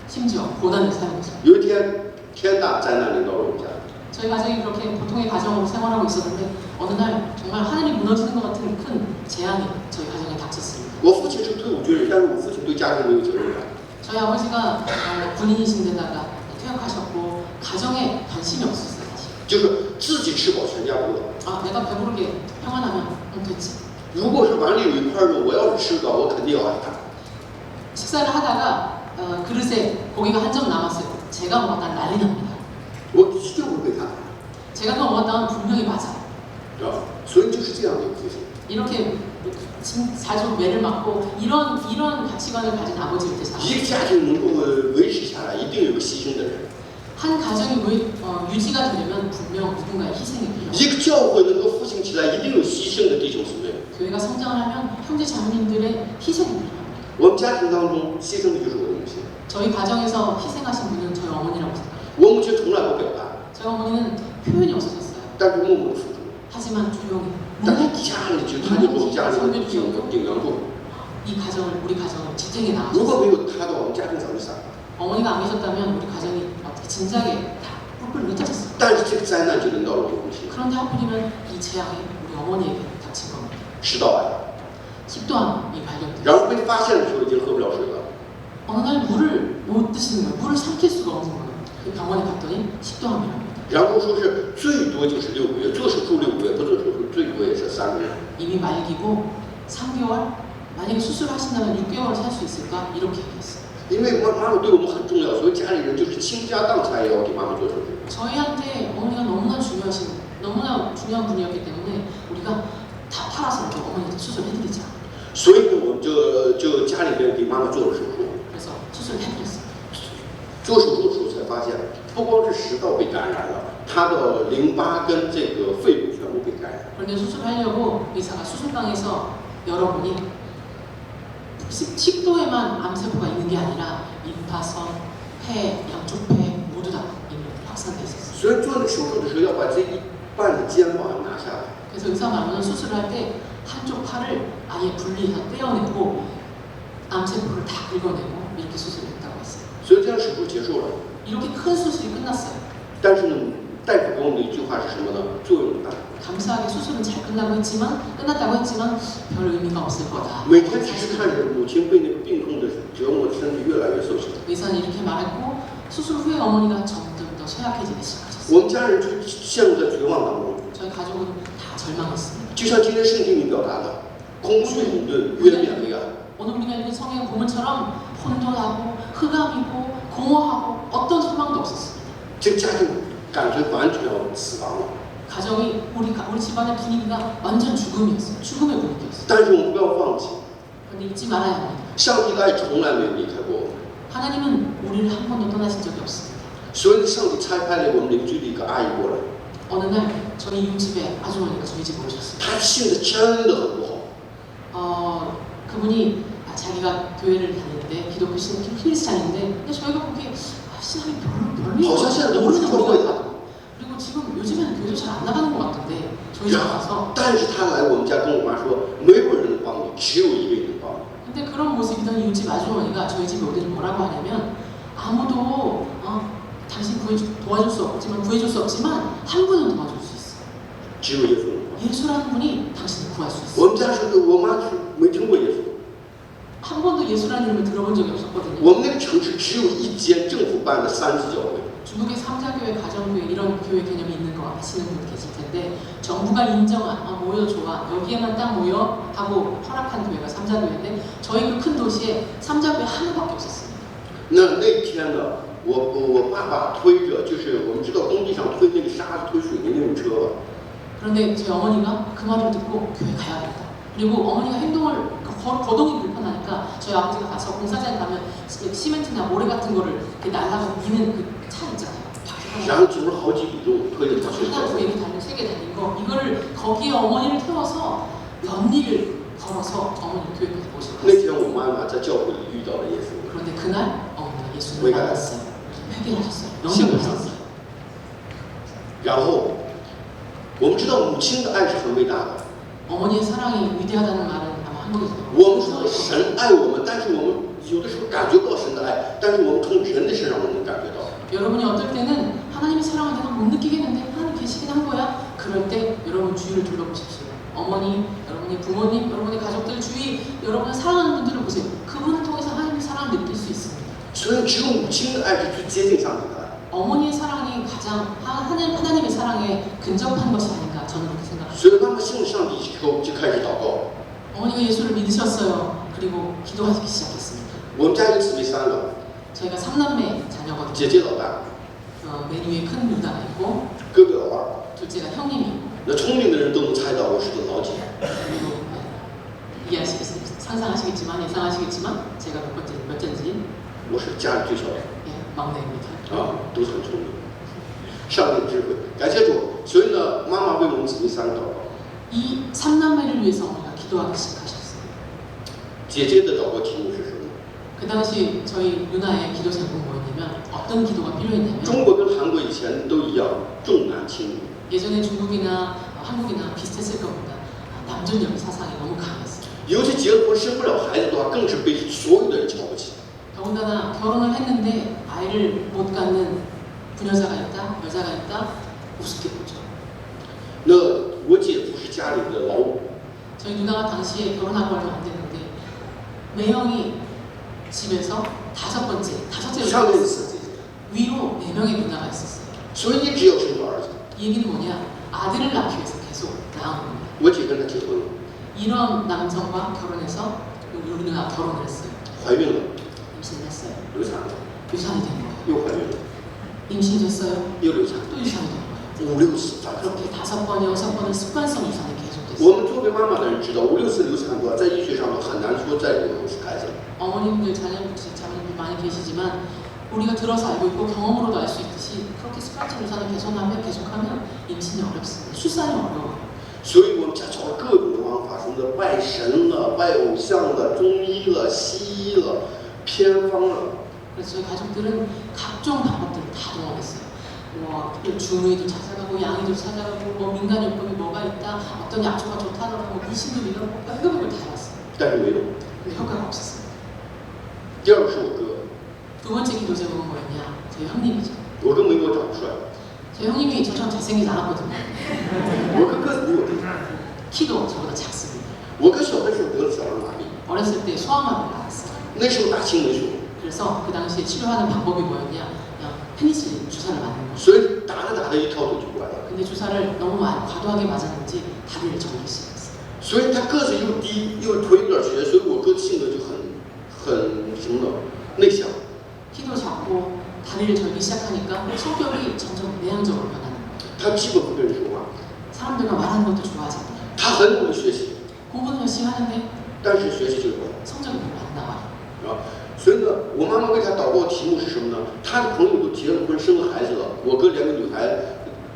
심지어 고난을 사용해서. 有一天，天大灾难临到了我们家， 저희 가정이 그렇게 보통의 가정으로 생활하고 있었는데 어느 날 정말 하늘이 무너지는 것 같은 큰 재앙이 저희 가정에 닥쳤습니다. 我父亲是退伍军人，但是我父亲对家庭没有责任感。 저희 아버지가 군인이신데다가 퇴역하셨고 가정에 관심이 없었어요. 사실. 就是自己吃饱全家不饿。 아 내가 배부르게 평안하면 됐지. 如果是碗里有一块肉，我要是吃不饱，我肯定要挨打。 식사를 하다가 그릇에 고기가 한 점 남았어요. 제가 먹었다면 난리 납니다. 我一定会被他打， 제가 그거 먹었다면 분명히 맞아요. 知道吧？所以就是这样的一个父亲。 이렇게 자주 매를 맞고 이런 가치관을 가진 아버지를 때 一个家庭能够维持下来，一定有个牺牲的人。 한 가정이 유지가 되려면 분명 누군가의 희생이 필요해요. 一个教会能够复兴起来，一定有牺牲的弟兄姊妹。 교회가 성장을 하면 형제 자매님들의 희생이 필요합니다. 我们家庭当中牺牲的就是我的母亲， 저희 가정에서 희생하신 분은 저희 어머니라고 생각해요. 我母亲从来不表达， 저희 어머니는 표현이 없으셨어요. 但是默默的付出。 하지만 조용히 但是家里就他就是我们家里的顶梁柱。 우리 가정을 지탱해 如果 나가셨어요. 没有他的话，我们家庭早就散了。 어머니가 안 계셨다면 우리 가정이 어떻게 진작에 다 뿔뿔 흩어졌어요. 但是这个灾难就临到了我母亲， 그런데 하필이면 이 재앙이 우리 어머니에게 닥친 겁니다. 食道癌， 식도암이 발견돼요. 然后被发现的时候已经喝不了水了。 어느 날 물을 못 드시는 거예요. 물을 삼킬 수가 없는 거예요. 그 병원에 갔더니 식도암이랍니다. 然后说是最多就是6个月，做手术6个月，不做手术最多也是3个月。 이미 말기고 3개월? 만약에 수술하신다면 6개월 살 수 있을까? 이렇게 얘기했어요. 因为妈妈对我们很重要，所以家里人就是倾家荡产也要给妈妈做手术。 저희한테 어머니가 너무나 중요한 분이었기 때문에 우리가 다 팔아서라도 어머니한테 수술해드리자. 所以呢，我们就家里边给妈妈做了手术。 그래서 수술해드렸어요. 做手术的时候才发现，不光是食道被感染了，她的淋巴跟这个肺部全部被感染。 그런데 수술하려고 의사가 수술방에서 여러분이 식도에만 암세포가 있는 게 아니라 림파선, 폐, 양쪽 폐 모두 다 이미 확산돼 있었어요. 所以做那个手术的时候要把这一半的肩膀拿下来。 그래서 의사 말로는 수술을 할 때 한쪽 팔을 아예 분리해서 떼어내고 암세포를 다 긁어내고 이렇게 수술을 했다고 했어요. 所以这样手术结束了。 이렇게 큰 수술이 끝났어요. 但是呢，大夫给我们的一句话是什么呢？作用不大。 감사하게 수술은 잘 끝났다고 했지만 별 의미가 없을 거다. 每天只是看着母亲被那个病痛的折磨，身体越来越瘦小。 의사는 이렇게 말했고 수술 후에 어머니가 점점 더 쇠약해지기 시작하셨어요. 我们家人就陷入在绝望当中， 저희 가족은 다 절망했습니다. 就像今天圣经里表达的，空虚混沌，渊面黑暗。 오늘 우리가 읽은 성경 본문처럼 혼돈하고 흑암이고 공허하고 어떤 소망도 없었습니다. 这个家庭感觉完全要死亡了。 가정이 우리 집안의 분위기가 완전 죽음이었어요. 죽음의 분위기였어요. 但是我们不要忘记， 그런데 잊지 말아야 합니다. 上帝的爱从来没有离开过我们。 하나님은 우리를 한 번도 떠나신 적이 없습니다. 所以上帝差派了我们邻居的一个阿姨过来， 어느 날 저희 이웃집에 아주머니가 저희 집에 오셨어요. 她信的真的很不好。 그분이 자기가 교회를 다니는데 기독교 크리스찬인데 근데 저희가 보기에 신앙이 별로 어사시는 너무 모르는 좋아 우리가 보여. 다 그리고 지금 요즘에는 교회도 잘 안 나가는 것 같은데 저희 집 와서 但是她来我们家跟我妈说，没有人能帮你，只有一个人能帮你。 근데 그런 모습이던 이웃집 아주머니가 저희 집에 오더니 뭐라고 하냐면 아무도 당신 도와줄 수 없지만 한 분은 도와줄 수 있어. 只有耶稣能帮。 예수라는 분이 당신을 구할 수 我 있어. 们家是我妈是没听过耶稣， 한 번도 예수라는 이름을 들어본 적이 없었거든요. 我们那个城市只有一间政府办的3级教会。 중국의 삼자교회, 가정교회 이런 교회 개념이 있는 거 아시는 분 계실 텐데 정부가 인정한 모여 좋아 여기에만 딱 모여 하고 허락한 교회가 삼자교회인데 저희 그 큰 도시에 삼자교회 하나밖에 없었습니다. 那天呢，我爸爸推着，就是我们知道工地上推那个沙子推水泥那种车吧， 그런데 저희 어머니가 그 말을 듣고 교회 가야겠다. 그리고 어머니가 행동을 거동이 불편하니까 저희 아버지가 가서 공사장에 가면 시멘트나 모래 같은 거를 이렇게 날라가 미는 그 차 있잖아요. 밖에 然后走了好几里路，推着他去 하나 教 두 会。 개를 달린 3개 달린 거 이거를 거기에 어머니를 태워서 연리를 걸어서 어머니 교회까지 모시고 那 갔어요. 天我妈妈在教会里遇到了耶稣， 그런데 그날 어머니가 예수님을 왜가요? 만났어요. 회개하셨어요. 신을 영접을 샀어요. 했어요. 然后我们知道母亲的爱是很伟大的。 어머니의 사랑이 위대하다는 말은 아마 한국에서 我们说神爱我们，但是我们有的时候感觉不到神的爱，但是我们从人的身上我们能感觉到。 여러분이 어떨 때는 하나님의 사랑을 내가 못 느끼겠는데 하나님 계시긴 한 거야? 그럴 때 여러분 주위를 둘러보십시오. 어머니, 여러분의 부모님, 여러분의 가족들 주위 여러분을 사랑하는 분들을 보세요. 그분을 통해서 하나님의 사랑을 느낄 수 있습니다. 所以只有母亲的爱是最接近上帝的爱。 어머니의 사랑이 가장 하나님의 사랑에 근접한 것이 아닌가 저는 그렇게 생각합니다. 所以妈妈信了上帝以后就开始祷告。 어머니가 예수를 믿으셨어요. 그리고 기도하기 시작했습니다. 我们家有姊妹3个， 저희가 3남매 자녀거든요. 姐姐老大， 맨 위에 큰 누나가 있고 哥哥老二。 둘째가 형님이고 那聪明的人都能猜到我是个老几。 그리고 상상하시겠지만 예상하시겠지만 제가 몇 번째인지 我是家里最小的 막내입니다. 啊，都是很聪明。上帝智慧，感谢主。所以呢，妈妈为我们姊妹3个祷告。 이 3남매를 위해서 어머니가 기도하기 시작하셨어요. 姐姐的祷告题目是什么？ 그 당시 저희 누나의 기도 제목은 뭐였냐면 어떤 기도가 필요했냐면 中国跟韩国以前都一样，重男轻女。 예전에 중국이나 한국이나 비슷했을 겁니다. 남존여비 사상이 너무 강했어요. 尤其结了婚生不了孩子的话，更是被所有的人瞧不起。 더군다나 결혼을 했는데 아이를 못 갖는 부녀자가 있다, 여자가 있다, 우습게 보죠. 那我姐夫是家里的老五， 저희 누나가 당시에 결혼하고 얼마 안 됐는데 매형이 집에서 다섯째로 上面 있었어요. 是姐姐， 위로 4명의 누나가 있었어요. 所以你只要生个儿子。 이 얘기는 뭐냐? 아들을 낳기 위해서 계속 낳은 겁니다. 我姐跟他结婚了， 이런 남성과 결혼해서 우리 누나 결혼을 했어요. 怀孕了， 임신했어요. 流产了， 유산이 된 거예요. 又怀孕了， 임신됐어요. 又流产， 또 유산이 된 거예요. 5、6次反复。 그렇게 5번, 6번의 습관성 유산이 계속됐어요. 我们作为妈妈的人知道，5、6次流产的话，在医学上都很难说再有孩子。 어머님들, 자녀분들 많이 계시지만 우리가 들어서 알고 있고 경험으로도 알 수 있듯이 그렇게 습관성 유산을 계속하면 임신이 어렵습니다. 출산이 어려워요. 所以我们家找了各种的方法，什么的拜神了、拜偶像了、中医了、西医了、偏方了。 그래서 저희 가족들은 각종 방법들을 다 동원했어요. 뭐 중의도 찾아가고 양의도 찾아가고 뭐 민간요법이 뭐가 있다, 어떤 약초가 좋다더라고 물신도 믿어보고 별걸 다 해봤어요. 但是没用。 근데 효과가 없었어요. 第二个是我哥， 두 번째 기도 제목은 뭐였냐? 저희 형님이죠. 我哥没我长得帅， 저희 형님이 저처럼 잘생기지 않았거든요. 我哥个子比我大。 키도 저보다 작습니다. 我哥小的时候得了小儿麻痹， 어렸을 때 소아마비를 앓았어요. 那时候打青霉素， 그래서 그 당시에 치료하는 방법이 뭐였냐? 그냥 페니실린 주사를 맞는 거예요. 所以打着打着一条腿就拐了。 근데 주사를 너무 과도하게 맞았는지 다리를 절기 시작했어요. 所以他个子又低，又腿有点瘸，所以我哥性格就很什么呢？内向。 키도 작고 다리를 절기 시작하니까 성격이 점점 내향적으로 변하는 거예요. 他基本不跟人说话， 사람들과 말하는 것도 좋아하지 않아요. 他很努力学习， 공부는 열심히 하는데 但是学习就是不好。 성적이 별로 안 나와요. 啊，所以呢，我妈妈为他祷告题目是什么呢？他的朋友都结了婚，生了孩子了，我哥连个女孩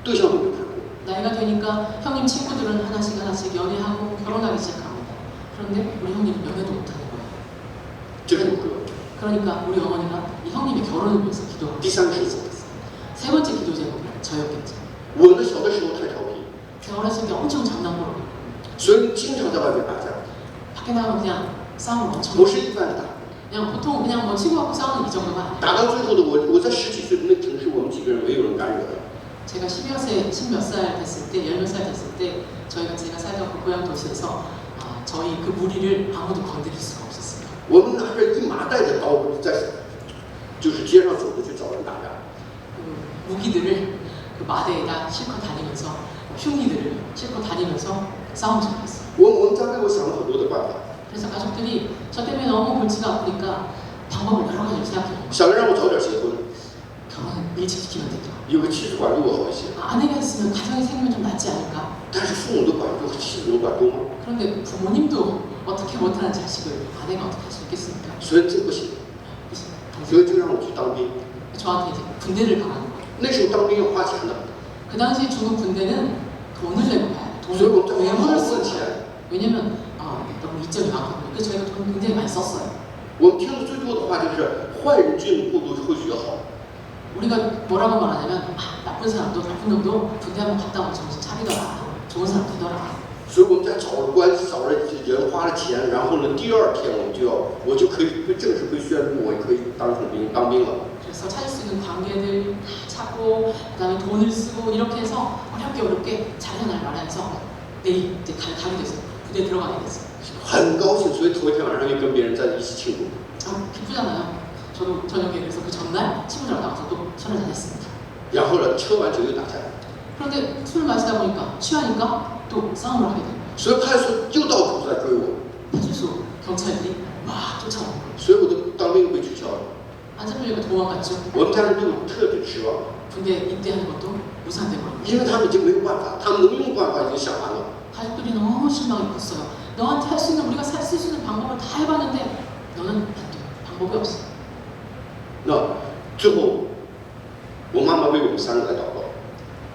对象都没谈过。 나이가 되니까 형님 친구들은 하나씩 연애하고 결혼하기 시작합니다. 그런데 우리 형님은 연애도 못하는 거예요. 这是我哥。 그러니까 우리 어머니가 이 형님의 결혼을 위해서 기도하고 第三个是我， 세 번째 기도 제목은 저였겠죠. 我呢小的时候太调皮， 제가 어렸을 때 엄청 장난꾸러기. 所以经常在外面打架， 밖에 나가면 그냥 싸움을 엄청 不是一般打， 그냥 보통 그냥 뭐 친구하고 싸우는 이 정도가 아니에요. 打到最后的我在10几岁的那个城市，我们几个人没有人敢惹他。 제가 10몇 살 됐을 때, 10몇 살 됐을 때 제가 살던 그 고향 도시에서 저희 그 무리를 아무도 건드릴 수가 없었어요. 我们拿着一麻袋的刀在，就是街上走着去找人打架。 그 무기들을 그 마대에다 실컷 다니면서 흉기들을 실컷 다니면서 싸움 시작했어요. 我们家为我想了很多的办法， 그래서 가족들이 저 때문에 너무 골치가 아프니까 방법을 여러 가지를 생각해요. 想让我早点结婚， 결혼은 일찍 시키면 되죠. 有个妻子管着我好一些。 아내가 있으면 가정이 생기면 좀 낫지 않을까? 但是父母都管住，妻子能管住吗？ 그런데 부모님도 어떻게 못하는 자식을 아내가 어떻게 할 수 있겠습니까? 所以这不行，所以就让我去当兵。 저한테 이제 군대를 가라는 거예요. 那时候当兵要花钱的， 그 당시 중국 군대는 돈을 내고 가야 돼. 所以我们在 외모를 花 쓰는 钱。 왜냐면 너무 이점이 많거든요. 그래서 저희가 돈 굉장히 많이 썼어요. 我们听的最多的话就是坏人进部队会学好， 우리가 뭐라고 말하냐면 나쁜 사람도 나쁜 놈도 군대 한번 갔다 오면 정신 차리더라. 좋은 사람 되더라. 所以我们在找了关系，找了人，花了钱，然后呢，第二天我就可以正式可以宣布，我可以当上兵当兵了。 그래서 찾을 수 있는 관계들 다 찾고 그다음에 돈을 쓰고 이렇게 해서 어렵게 자리한 날 마련해서 내일 이제 가게 됐어요. 부대에 들어가게 됐어요. 很高兴，所以头一天晚上又跟别人在一起庆祝。 기쁘잖아요. 저도 저녁에 그래서 그 전날 친구들하고 나가서 또 술을 다녔습니다. 然后呢，喝完酒又打架， 그런데 술을 마시다 보니까 취하니까 또 싸움을 하게 돼요. 所以派出所又到处在追我， 파출소 경찰들이 막 쫓아오는 거예요. 所以我的当兵被取消了。 안 잡히니까 도망갔죠. 我们家人对我特别失望， 군대 입대하는 것도 무산돼 버린 거예요. 因为他们已经没有办法，他们能用办法已经想完了。 가족들이 너무 실망이 컸어요. 너한테 할 수 있는 우리가 쓸 수 있는 방법을 다 해봤는데 너는 안 돼. 방법이 없어. 那最后，我妈妈为我们三个来祷告。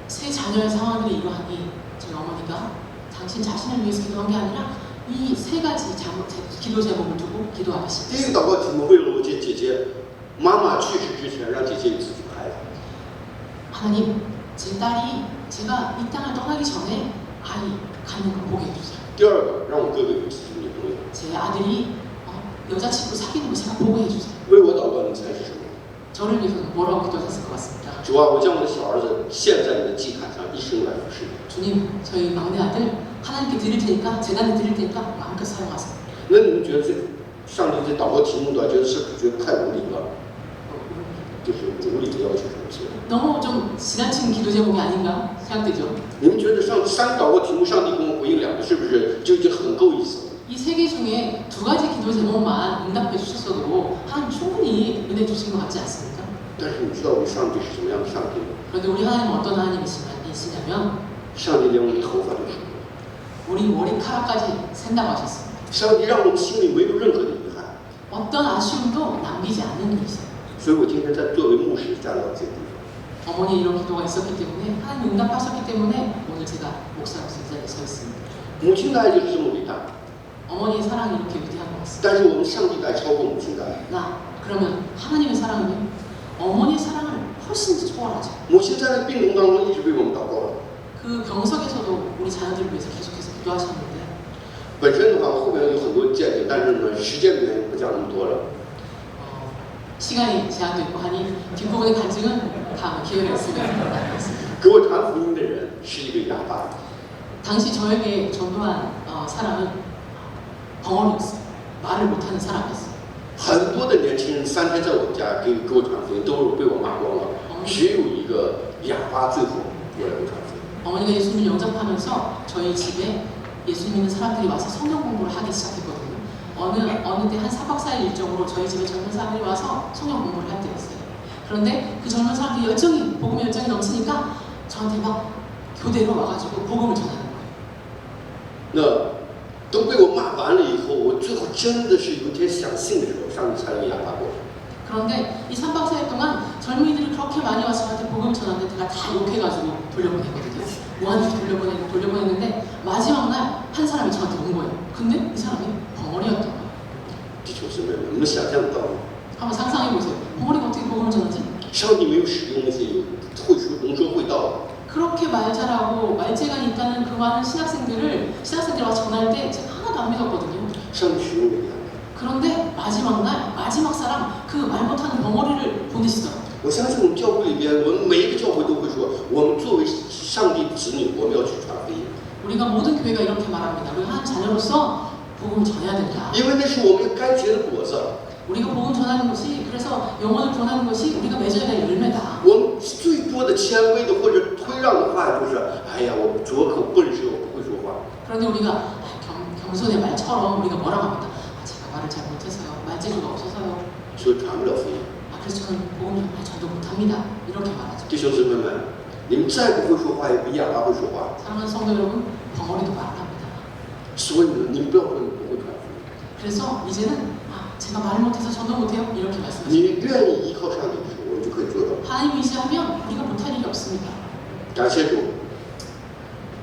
세 자녀의 상황들이 이러하니 저희 어머니가 당신 자신을 위해서 기도한 게 아니라 이 세 가지 기도 제목을 두고 기도하기 第一 시작했어요. 个祷告题目，为了我姐姐妈妈去世之前，让姐姐有自己的孩子。 하나님, 제 딸이 제가 이 땅을 떠나기 전에 아이 갖는 걸 보게 해주세요. 第二个，让我哥哥有自己的女朋友。 제 아들이 여자친구 사귀는 거 제가 보게 해주세요. 为我祷告，你猜是什么？ 저를 위해서는 뭐라고 기도했을 것 같습니다. 主啊，我将我的小儿子献在你的祭坛上，一生来服侍你。 주님, 저희 막내 아들 하나님께 드릴 테니까 재단에 드릴 테니까 마음껏 사용하세요. 那你们觉得上帝这祷告题目的，觉得太无理了，就是无理的要求什么之类的。 너무 좀 지나친 기도 제목이 아닌가 생각되죠. 你们觉得三个祷告题目，上帝给我们回应两个，是不是就已经很够意思了？ 이 세 개 중에 두 가지 기도 제목만 응답해 주셨어도 하나님 충분히 은혜 주신 것 같지 않습니까? 但是你知道我们上帝是什么样的上帝吗？ 그런데 우리 하나님은 어떤 하나님이시냐면 上帝连我们的头发都数过， 우리 머리카락까지 센다고 하셨습니다. 上帝让我们心里没有任何的遗憾。 어떤 아쉬움도 남기지 않는 분이세요. 所以我今天在作为牧师站到这个地方。 어머니 이런 기도가 있었기 때문에 하나님 응답하셨기 때문에 오늘 제가 목사로서 이 자리에 서 있습니다. 母亲的爱就是这么伟大， 어머니의 사랑이 이렇게 위대한 것 같습니다. 但是我们上帝的爱超过母亲的爱。 그러면 하나님의 사랑은요? 어머니의 사랑을 훨씬 초월하죠. 母亲在那病痛当中一直为我们祷告了。 그 병석에서도 우리 자녀들을 위해서 계속해서 기도하셨는데 本身的话，后面有很多见解，但是呢，时间的原因不讲那么多了。 시간이 제한도 있고 하니 뒷부분의 간증은 다음 기회가 있으면 나누겠습니다. 给我传福音的人是一个哑巴， 당시 저에게 전도한 사람은 벙어리였어요. 말을 못하는 사람이었어요. 很多的年轻人3天在我家给我传福音，都是被我骂光了，只有一个哑巴最后过来给我传福音。 어머니가 예수님을 영접하면서 저희 집에 예수님 믿는 사람들이 와서 성경 공부를 하기 시작했거든요. 어느 때 한 4박 4일 일정으로 저희 집에 젊은 사람들이 와서 성경 공부를 할 때였어요. 그런데 그 젊은 사람들이 열정이 복음의 열정이 넘치니까 저한테 막 교대로 와가지고 복음을 전하는 거예요. 那都被我骂完了以后，我最后真的是有一天想信的时候，上帝才让哑巴过来。 그런데 이 3박 4일 동안 젊은이들이 그렇게 많이 와서 저한테 복음 전하는데 제가 다 욕해가지고 돌려보냈거든요. 뭐하는지 돌려보냈는데 마지막 날 한 사람이 저한테 온 거예요. 근데 이 사람이 벙어리였던 거예요. 弟兄姊妹们，你们想象得到吗？ 한번 상상해 보세요. 벙어리가 어떻게 복음을 전하지? 上帝没有使用那些能说会道的， 그렇게 말 잘하고 말재간이 있다는 그 많은 신학생들이 와서 전할 때 제가 하나도 안 믿었거든요. 上帝使用了他。 그런데 마지막 날 마지막 사람 그 말 못하는 벙어리를 보내시더라고요. 我相信我们教会里边，我们每一个教会都会说，我们作为上帝的子女，我们要去传福音， 우리가 모든 교회가 이렇게 말합니다. 우리가 한 자녀로서 복음을 전해야 된다. 因为那是我们该结的果子。 우리가 복음 전하는 것이 그래서 영혼을 구원하는 것이 우리가 맺어야 될 열매다. 我们最多的谦卑的或者推让的话就是，哎呀，我拙口笨舌，我不会说话。 그런데 우리가 겸손의 말처럼 우리가 뭐라고 합니다. 제가 말을 잘 못해서요. 말재주가 없어서요. 所以传不了福音。 그래서 저는 복음을 전도 못합니다. 이렇게 말하죠. 弟兄姊妹们，你们再不会说话，也比哑巴会说话。 사랑하는 성도 여러분, 벙어리도 말을 합니다. 所以呢，你们不要说你不会传福音。 그래서 이제는 제가 말을 못해서 전도 못해요. 이렇게 말씀하시죠. 你愿意依靠上帝的时候，我们就可以做到。 하나님 의지하면 우리가 못할 일이 없습니다. 感谢主。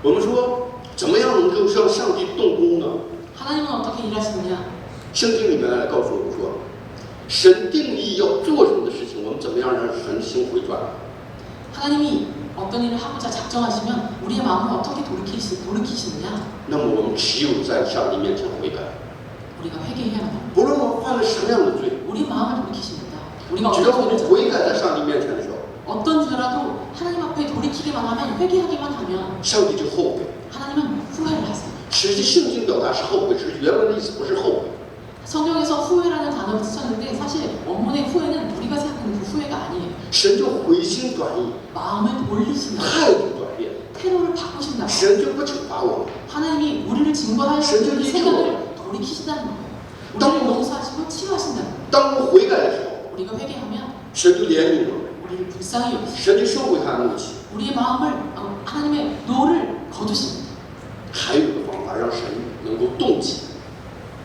我们说，怎么样能够让上帝动工呢？ 하나님은 어떻게 일하시느냐? 圣经里面来告诉我们说，神定义要做什么的事情，我们怎么样让神心回转？ 하나님이 어떤 일을 하고자 작정하시면 우리의 마음을 어떻게 돌이키시느냐? 那么我们只有在上帝面前悔改， 우리가 회개해야 합니다. 不论我们犯了什么样的罪， 우리 마음을 돌이키십니다. 우리가 只要 어떤 我们 죄를 悔改在上帝面前的时候， 어떤 죄라도 하나님 앞에 돌이키기만 하면 회개하기만 하면 上帝就后悔。 하나님은 후회를 하세요. 实际圣经表达是后悔，是原文的意思不是后悔。 성경에서 후회라는 단어를 쓰셨는데 사실 원문의 후회는 우리가 생각하는 그 후회가 아니에요. 神就回心转意， 마음을 돌리신다. 态度转变， 태도를 바꾸신다. 神就不惩罚我们。 하나님이 우리를 징벌할 수 있는神就 생각을 돌이키신다는 거예요. 우리를 용서하시고 치유하신다는 거예요. 当我们悔改的时候， 우리가 회개하면 神就怜悯我们， 우리를 불쌍히 여기시고 神就收回他的怒气。 우리의 마음을 하나님의 노를 거두십니다. 还有一个方法，让神能够动起来，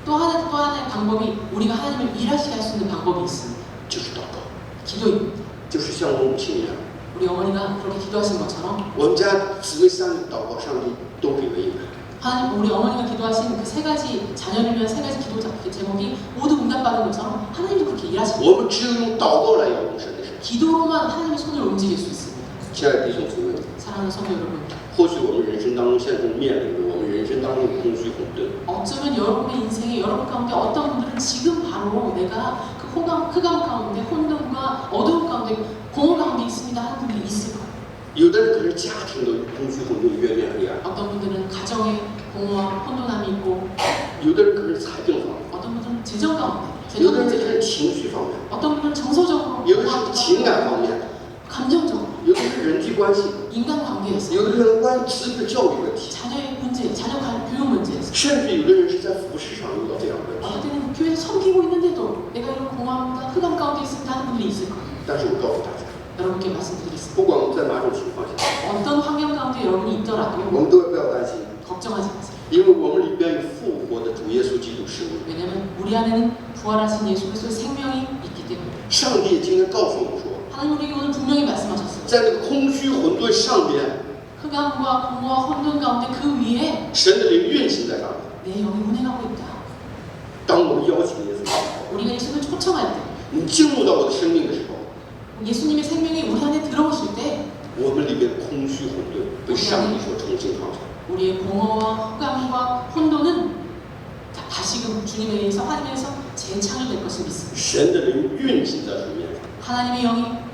또 하나의 방법이 우리가 하나님을 일하시게 할 수 있는 방법이 있습니다. 就是祷告， 기도입니다. 就是像我母亲一样， 우리 어머니가 그렇게 기도하신 것처럼 我们家姊妹三个祷告，上帝都给了应允。 하나님 우리 어머니가 기도하신 그 세 가지 자녀를 위한 세 가지 기도 제목이 모두 응답받은 것처럼 하나님도 그렇게 일하십니다. 我们只有用祷告来摇动神的手。 기도로만 하나님의 손을 움직일 수 있습니다. 亲爱的弟兄姊妹， 사랑하는 성도 여러분, 或许我们人生当中现在正面临着我们人生当中的空虚混沌， 어쩌면 여러분의 인생에 여러분 가운데 어떤 분들은 지금 바로 내가 그 흑암 가운데 혼돈과 어두움 가운데 공허 가운데 있습니다 하는 분들이 있을 거예요. 有的人可是家庭的空虚混沌，越面黑暗； 어떤 분들은 가정에 공허와 혼돈함이 있고 有的人可是财政方面， 어떤 분들은 재정 가운데 有 재정 的人可 문제 是情绪方面， 어떤 분들은 정서적으로 有的是情感方面， 감정적으로 有的是人际关系， 인간관계에서 有的人关于子女的教育问题， 자녀의 문제, 자녀 교육 문제에서 甚至有的人是在服饰上遇到这样的问题。 어떨 때는 교회에서 섬기고 있는데도 내가 이런 공허함과 흑암 가운데 있습니다 하는 분들이 있을 거예요. 但是我告诉大家， 여러분께 말씀드리겠습니다. 不管我们在哪种情况下， 어떤 환경 가운데 여러분이 있더라도 我们都不要担心， 걱정하지 마세요. 因为我们里边有复活的主耶稣基督是我们。 왜냐하면 우리 안에는 부활하신 예수 그리스도의 생명이 있기 때문에 上帝今天告诉我们说， 하나님 우리에게 오늘 분명히 말씀하셨어요. 在那个空虚混沌上边， 흑암과 공허와 혼돈 가운데 그 위에 神的灵运行在上面。 내 영이 운행하고 있다. 当我们邀请耶稣， 우리가 예수를 초청할 때 你进入到我的生命的时候， 예수님의 생명이 우리 안에 들어오실 때 我们里边的空虚混沌被上帝所重新创造。 우리의 공허와 흑암과 혼돈은 다시금 주님에 의해서 하나님에서 재창조될 것을 믿습니다. 神的灵运行在水面上， 하나님의 영이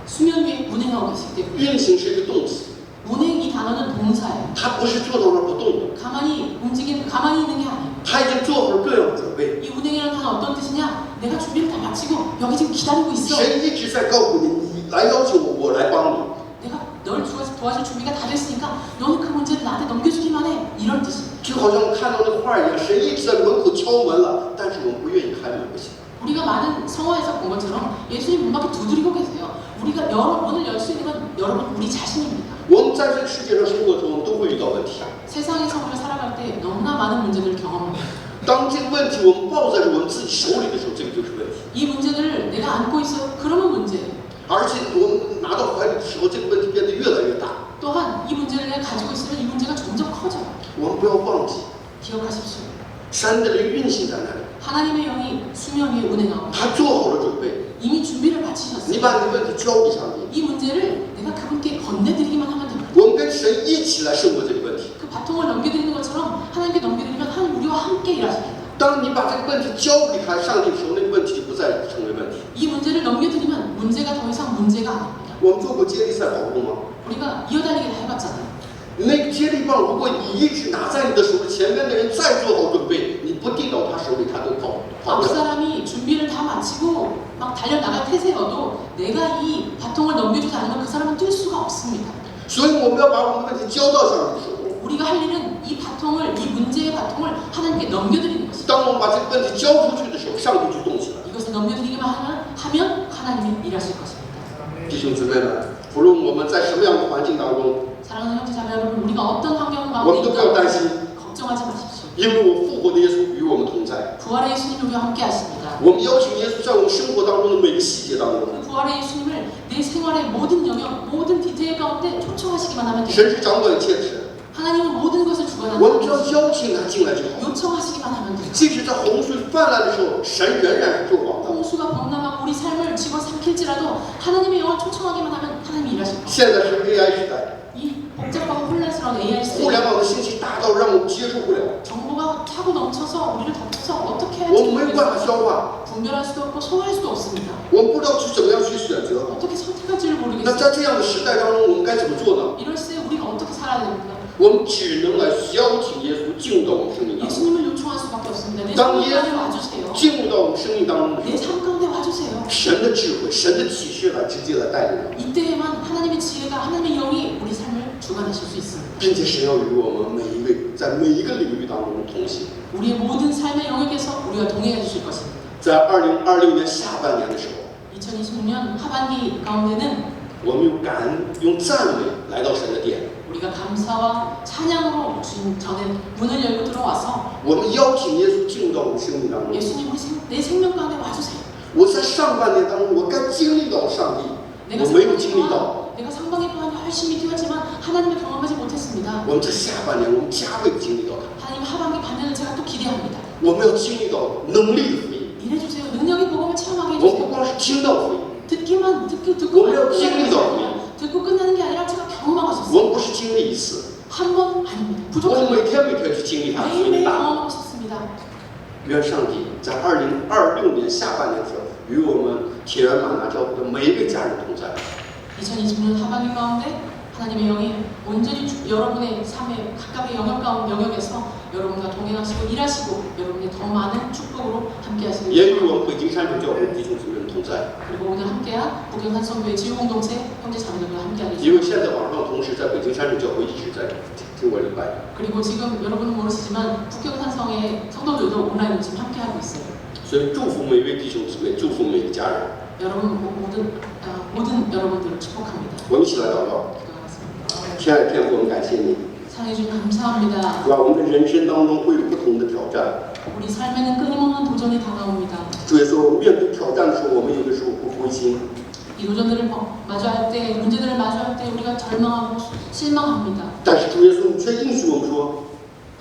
수면 위에 운행하고 계시기 때문에 运行是一个动词， 운행 이 단어는 동사예요. 它不是坐到那儿不动的， 가만히 있는 게 아니에요. 他已经做好了各样的准备。 이 운행이라는 단어 어떤 뜻이냐? 내가 준비를 다 마치고 여기 지금 기다리고 있어. 神一直在告诉你，你来邀请我，我来帮你。 내가 널 도와줄 준비가 다 됐으니까 너는 그 문제를 나한테 넘겨주기만 해. 이런 뜻이에요. 就好像我们看到那个画一样，神一直在门口敲门了，但是我们不愿意开门，不行。 우리가 많은 성화에서 본 것처럼 예수님 문 밖에 두드리고 계세요. 우리가 문을 열 수 있는 건 여러분 우리 자신입니다. 我们在这个世界上生活中，我们都会遇到问题。 세상에서 우리가 살아갈 때 너무나 많은 문제들을 경험합니다. 当这个问题我们抱在我们自己手里的时候，这个就是问题。 이 문제들을 내가 안고 있어. 그러면 문제예요. 而且我们拿到怀里的时候，这个问题变得越来越大。 또한 이 문제를 내가 가지고 있으면 이 문제가 점점 커져요. 我们不要忘记， 기억하십시오. 神的灵运行在那里， 하나님의 영이 수면 위에 운행하고 他做好了准备。 이미 준비를 你 마치셨어요. 把你的问题交给上帝， 이 문제를 내가 그분께 건네드리기만 하면 됩니다. 我们跟神一起来胜过这个问题。 그 바통을 넘겨드리는 것처럼 하나님께 넘겨드리면 하나님 우리와 함께 일하십니다. 当你把这个问题交给他上帝的时候，那个问题就不再成为问题。 이 문제를 넘겨드리면 문제가 더 이상 문제가 아닙니다. 我们做过接力赛跑步吗？ 우리가 이어달리기 다 해봤잖아요. 那个接力棒，如果你一直拿在你的手里，前面的人再做好准备，你不递到他手里，他都跑不 앞 了。 사람이 준비를 다 마치고 막 달려나갈 태세여도 내가 이 바통을 넘겨주지 않으면 그 사람은 뛸 수가 없습니다. 所以我们要把我们的问题交到上帝的手中。 우리가 할 일은 이 바통을, 이 문제의 바통을 하나님께 넘겨드리는 것입니다. 当我们把这个问题交出去的时候，上帝就动起来。 이것을 넘겨드리기만 하면 하나님이 일하실 것입니다. 弟兄姊妹们，不论我们在什么样的环境当中， 사랑하는 형제자매 여러분, 우리가 어떤 환경 我 가운데 们都不要担 있든 心， 걱정하지 마십시오. 因为我复活的耶稣与我们同在。 부활의 예수님 우리와 함께 하십니다. 我们邀请耶稣在我们生活当中的每个细节当中， 그 부활의 예수님을 내 생활의 모든 영역, 모든 디테일 가운데 초청하시기만 하면 神 됩니다. 是掌管一切的神， 하나님은 모든 것을 我们只要 주관하는 邀请他进来就好。 요청하시기만 하면 돼요. 即使在洪水泛滥的时候，神仍然是做王的。 홍수가 범람하고 우리 삶을 집어삼킬지라도 하나님의 영을 초청하기만 하면 하나님이 일하십니다. 现在是 AI 时代， 이 복잡하고 혼란스러운 AI 互联 시대에 网的信息大到让我们接受不了， 정보가 차고 넘쳐서 우리를 덮쳐서 어떻게 我 할지 们没有办法 모르겠어요. 消化， 분별할 수도 없고 소화할 수도 없습니다. 我们不知道去怎么样去选择。 어떻게 선택할지를 那 모르겠어요. 在这样的时代当中，我们该怎么做呢？ 이럴 때 우리가 어떻게 살아야 됩니까? 我们只能来邀请耶稣进入到我们生命当中， 예수님을 요청할 수밖에 없습니다. 내当 삶 耶 가운데 稣 와주세요. 进入到我们生命当中的时 내 候， 삶 가운데 와주세요. 神的智慧、神的启示来直接来带领我们， 이때에만 하나님의 지혜가 하나님의 영이 우리 삶을 주관하실 수 있습니다. 并且神要与我们每一位在每一个领域当中同行。 우리의 모든 삶의 영역에서 우리와 동행해 주실 것입니다. 在2026年下半年的时候， 2026년 하반기 가운데는 我们用感恩、用赞美来到神的殿， 우리가 감사와 찬양으로 주님 전에 문을 열고 들어와서 我们邀请耶稣进入到我们生命当中。 예수님 내 생명 가운데 와주세요. 我在上半年当中，我该经历到上帝， 내가 我没有经历到。 내가 상방에 또한 열심히 뛰었지만 하나님을 경험하지 못했습니다. 我们在下半年，我们加倍经历到他， 하나님 하반기 반년을 제가 또 기대합니다. 我们要经历到能力的福音。 일해주세요. 능력의 복음을 체험하게 我们不 해주세요. 光是听到福音， 듣기만 듣고 오히려 끝나는 게經歷到 아니라 듣고 끝나는 게 아니라 제가 경험하고 我 싶습니다. 们不是经历一次， 한 번 아닙니다. 我们 부족합니다. 每天每天去经历他的福音 매일매일 的大能。 경험하고 싶습니다. 愿上帝在2026年下半年的时候，与我们铁原马拿教会的每一位家人同在。 2026년 하반기 가운데 하나님의 영이 온전히 여러분의 삶의 각각의 영역에서 여러분과 동행하시고 일하시고 여러분의 더 많은 축복으로 함께 也 하시길 与我们北京山城教会弟兄姊妹们同在。 그리고 오늘 함께한 북경산 선교회 지구공동체 형제 자매들과 함께하게 因为 해주시고 现在网上同时在北京山城教会一直在听我礼拜， 그리고 지금 여러분은 모르시지만 북경산성의 성도들도 온라인으로 지금 함께하고 있어요. 所以祝福每一位弟兄姊妹，祝福每一个家人。 여러분 모든 여러분들을 축복합니다. 我们一起来祷告， 기도하겠습니다. 亲爱的天父，我们感谢你， 사랑해주님 감사합니다. 主啊，我们的人生当中会有不同的挑战。 우리 삶에는 끊임없는 도전이 다가옵니다. 主耶稣，面对挑战的时候，我们有的时候不灰心， 이 도전들을 마주할 때, 문제들을 마주할 때 우리가 절망하고 실망합니다. 但是主耶稣，你却应许我们说，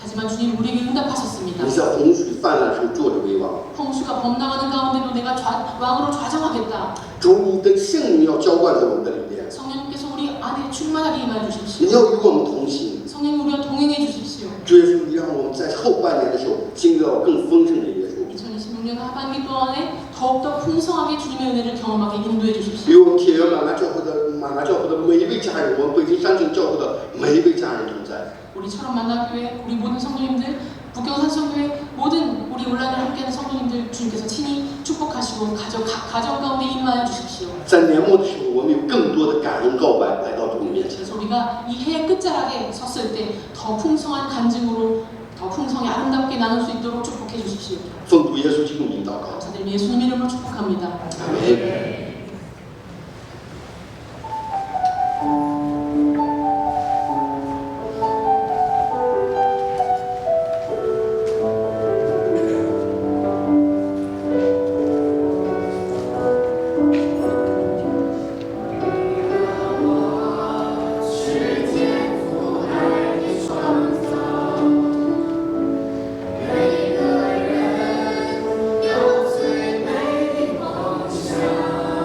하지만 주님 우리에게 응답하셨습니다. 你在洪水泛滥的时候坐着为王。 홍수가 범람하는 가운데도 내가 왕으로 좌정하겠다. 主，你的圣灵要浇灌在我们的里面， 성령님께서 우리 안에 충만하게 임하여 주십시오. 你要与我们同行。 성령 우리와 동행해 주십시오. 主耶稣，你让我们在后半年的时候经历到更丰盛的耶稣， 2026년 하반기 동안에 더욱더 풍성하게 주님의 은혜를 경험하게 인도해 与 주십시오. 我们铁原马拿教会的每一位家人，我们北京山城教会的每一位家人同在。 우리처럼 만나교회, 우리 모든 성도님들, 북경산성교회 모든 우리 온라인을 함께하는 성도님들 주님께서 친히 축복하시고 가정 가운데 임하여 주십시오. 在年末的时候，我们有更多的感恩告白来到主你面前。 그래서 우리가 이 해의 끝자락에 섰을 때 더 풍성한 간증으로 더 풍성히 아름답게 나눌 수 있도록 축복해 주십시오. 奉主耶稣基督名祷告， 감사드리며 예수님 이름으로 축복합니다. 阿门。有最美的梦想。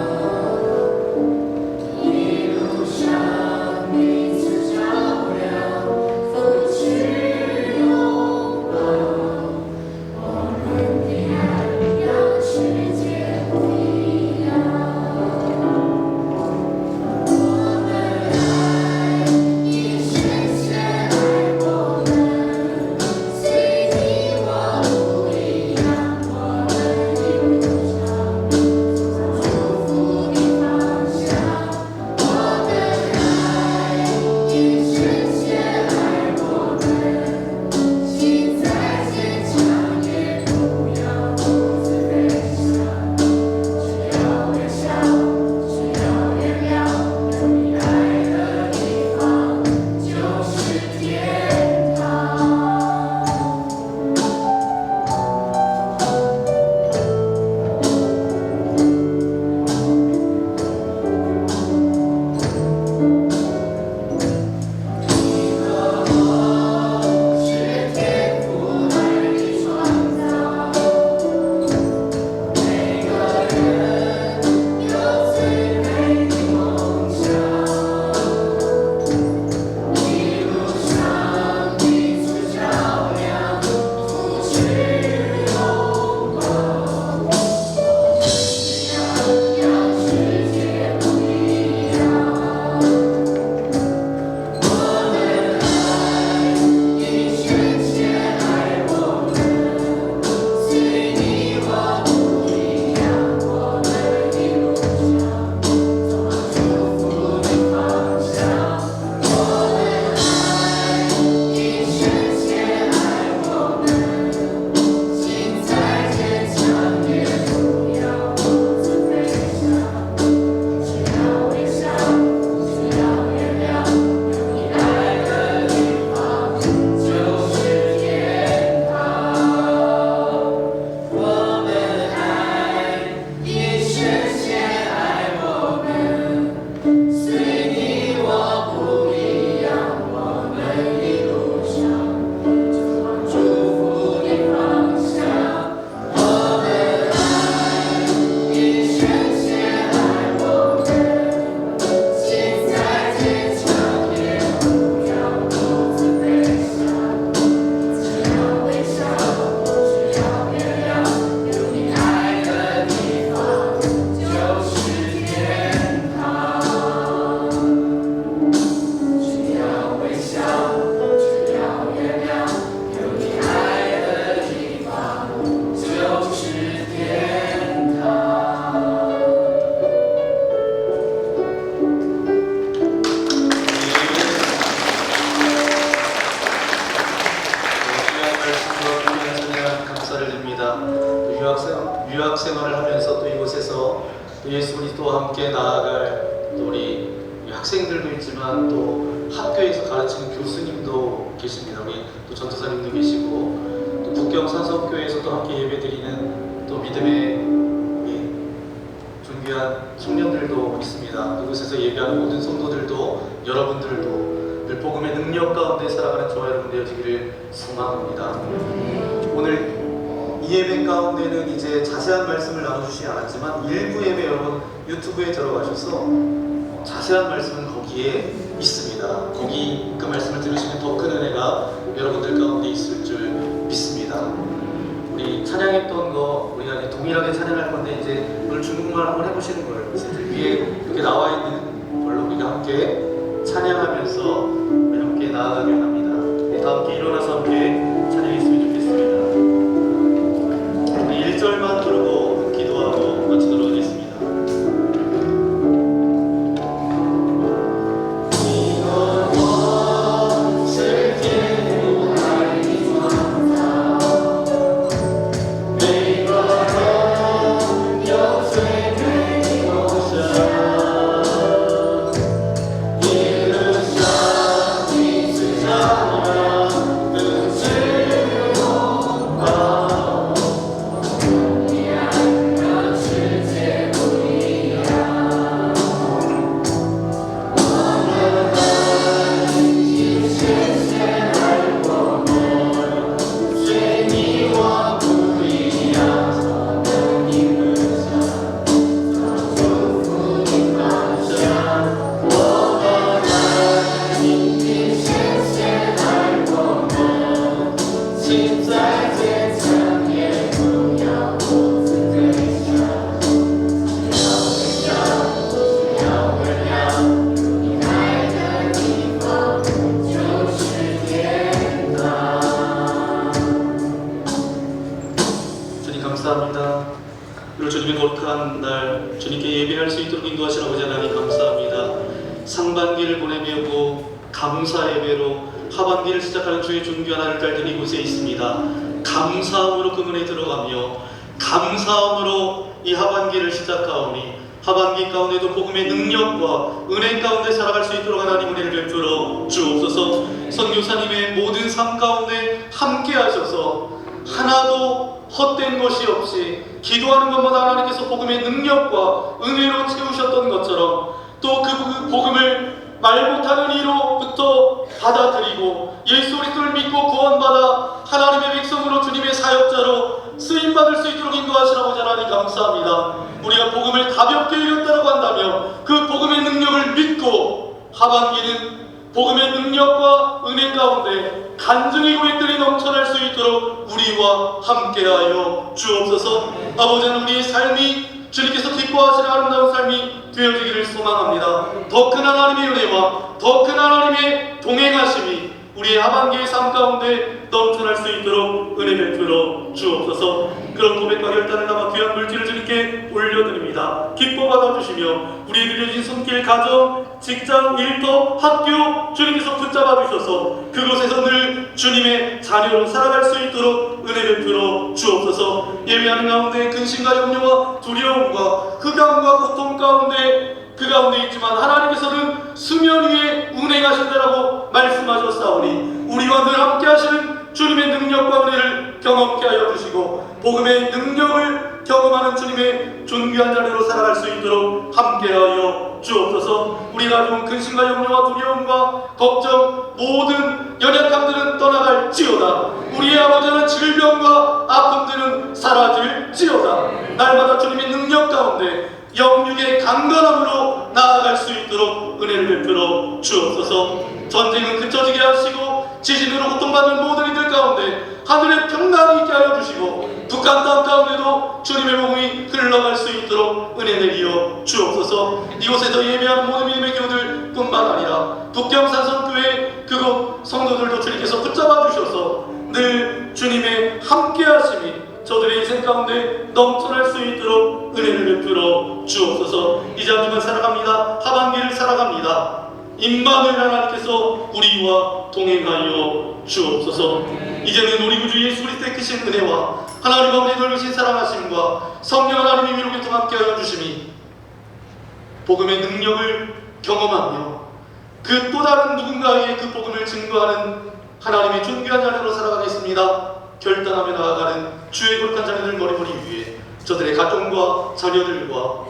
유학 생활을 하면서 또 이곳에서 또 예수 그리스도와 함께 나아갈 또 우리 학생들도 있지만 또 학교에서 가르치는 교수님도 계십니다. 우리 또 전도사님도 계시고 또 북경 산성교회에서 또 함께 예배드리는 또 믿음의 우리 존귀한 청년들도 있습니다. 이곳에서 예배하는 모든 성도들도 여러분들도 늘 복음의 능력 가운데 살아가는 저와 여러분 되어지기를 소망합니다. 오늘 이 예배 가운데는 이제 자세한 말씀을 나눠주시지 않았지만 일부 예배 여러분 유튜브에 들어가셔서 자세한 말씀은 거기에 있습니다. 거기 그 말씀을 들으시면 더 큰 은혜가 여러분들 가운데 있을 줄 믿습니다. 우리 찬양했던 거 우리가 이제 동일하게 찬양할 건데 이제 오늘 중국말 한번 해보시는 거예요. 그래서 위에 이렇게 나와 있는 걸로 우리가 함께 찬양하면서 우리 함께 나아가길 합니다. 다 함께 일어나서 함께 찬양했으면 좋겠습니다. 우리 1절만 부르고 기도하고 마치도록 하겠습니다. 감사합니다. 그리고 주님의 거룩한 날 주님께 예배할 수 있도록 인도하신 아버지 하나님 감사합니다. 상반기를 보내려고 감사 예배로 하반기를 시작하는 주의 존귀한 하늘달들이 이곳에 있습니다. 감사함으로 그 문에 들어가며 감사함으로 이 하반기를 시작하오니 하반기 가운데도 복음의 능력과 은혜 가운데 살아갈 수 있도록 하나님 은혜를 베풀어 주옵소서. 선교사님의 모든 삶 가운데 함께 하셔서 하나도 헛된 것이 없이 기도하는 것마다 하나님께서 복음의 능력과 은혜로 채우셨던 것처럼 또 그 복음을 말 못하는 이로부터 받아들이고 예수 그리스도를 믿고 구원받아 하나님의 백성으로 주님의 사역자로 쓰임받을 수 있도록 인도하시는 아버지 하나님 감사합니다. 우리가 복음을 가볍게 여겼다고 한다면 그 복음의 능력을 믿고 하반기는 복음의 능력과 은혜 가운데 간증의 고백들이 넘쳐날 수 있도록 우리와 함께하여 주옵소서. 아버지는 우리의 삶이 주님께서 기뻐하시는 아름다운 삶이 되어지기를 소망합니다. 더 큰 하나님의 은혜와 더 큰 하나님의 동행하심이 우리의 하반기의 삶 가운데 넘쳐날 수 있도록 은혜 베풀어 주옵소서. 그런 고백과 결단을 담아 귀한 물질을 주님께 올려드립니다. 기뻐 받아주시며 우리에게 주신 손길, 가정, 직장, 일터, 학교 주님께서 붙잡아 주셔서 그곳에서 늘 주님의 자녀로 살아갈 수 있도록 은혜 베풀어 주옵소서. 예배하는 가운데 근심과 염려와 두려움과 흑암과 고통 가운데 그 가운데 있지만 하나님께서는 수면 위에 운행하신다라고 말씀하셨사오니 우리와 늘 함께 하시는 주님의 능력과 은혜를 경험케 하여 주시고 복음의 능력을 경험하는 주님의 존귀한 자녀로 살아갈 수 있도록 함께하여 주옵소서. 우리가 가진 근심과 염려와 두려움과 걱정 모든 연약함들은 떠나갈지어다. 우리의 아버지는 질병과 아픔들은 사라질지어다. 날마다 주님의 능력 가운데 영육의 강건함으로 나아갈 수 있도록 은혜를 베풀어 주옵소서. 전쟁은 그쳐지게 하시고 지진으로 고통받는 모든 이들 가운데 하늘의 평강이 있게 하여 주시고 북한 땅 가운데도 주님의 복음이 흘러갈 수 있도록 은혜 내리어 주옵소서. 이곳에서 예배하는 모든 믿음의 교우들 뿐만 아니라 북경산성교회 그곳 성도들도 주님께서 붙잡아 주셔서 늘 주님의 함께 하심이 저들의 인생 가운데 넘쳐날 수 있도록 은혜를 베풀어 주옵소서. 이제 한 주간 살아갑니다. 하반기를 살아갑니다. 임마누엘 하나님께서 우리와 동행하여 주옵소서. 이제는 우리 구주 예수 그리스도의 크신 은혜와 하나님 아버지 넓으신 사랑하심과 성령 하나님의 위로부터 함께하여 주심이 복음의 능력을 경험하며 그 또 다른 누군가에게 그 복음을 증거하는 하나님의 존귀한 자녀로 살아가겠습니다. 결단하며 나아가는 주의 거룩한 자녀들 머리머리 위에 저들의 가정과 자녀들과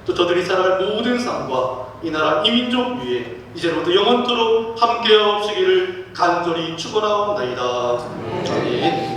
또 저들이 살아갈 모든 삶과 이 나라 이민족 위에 이제로부터 영원토록 함께하옵시기를 간절히 축원하옵나이다. 아멘.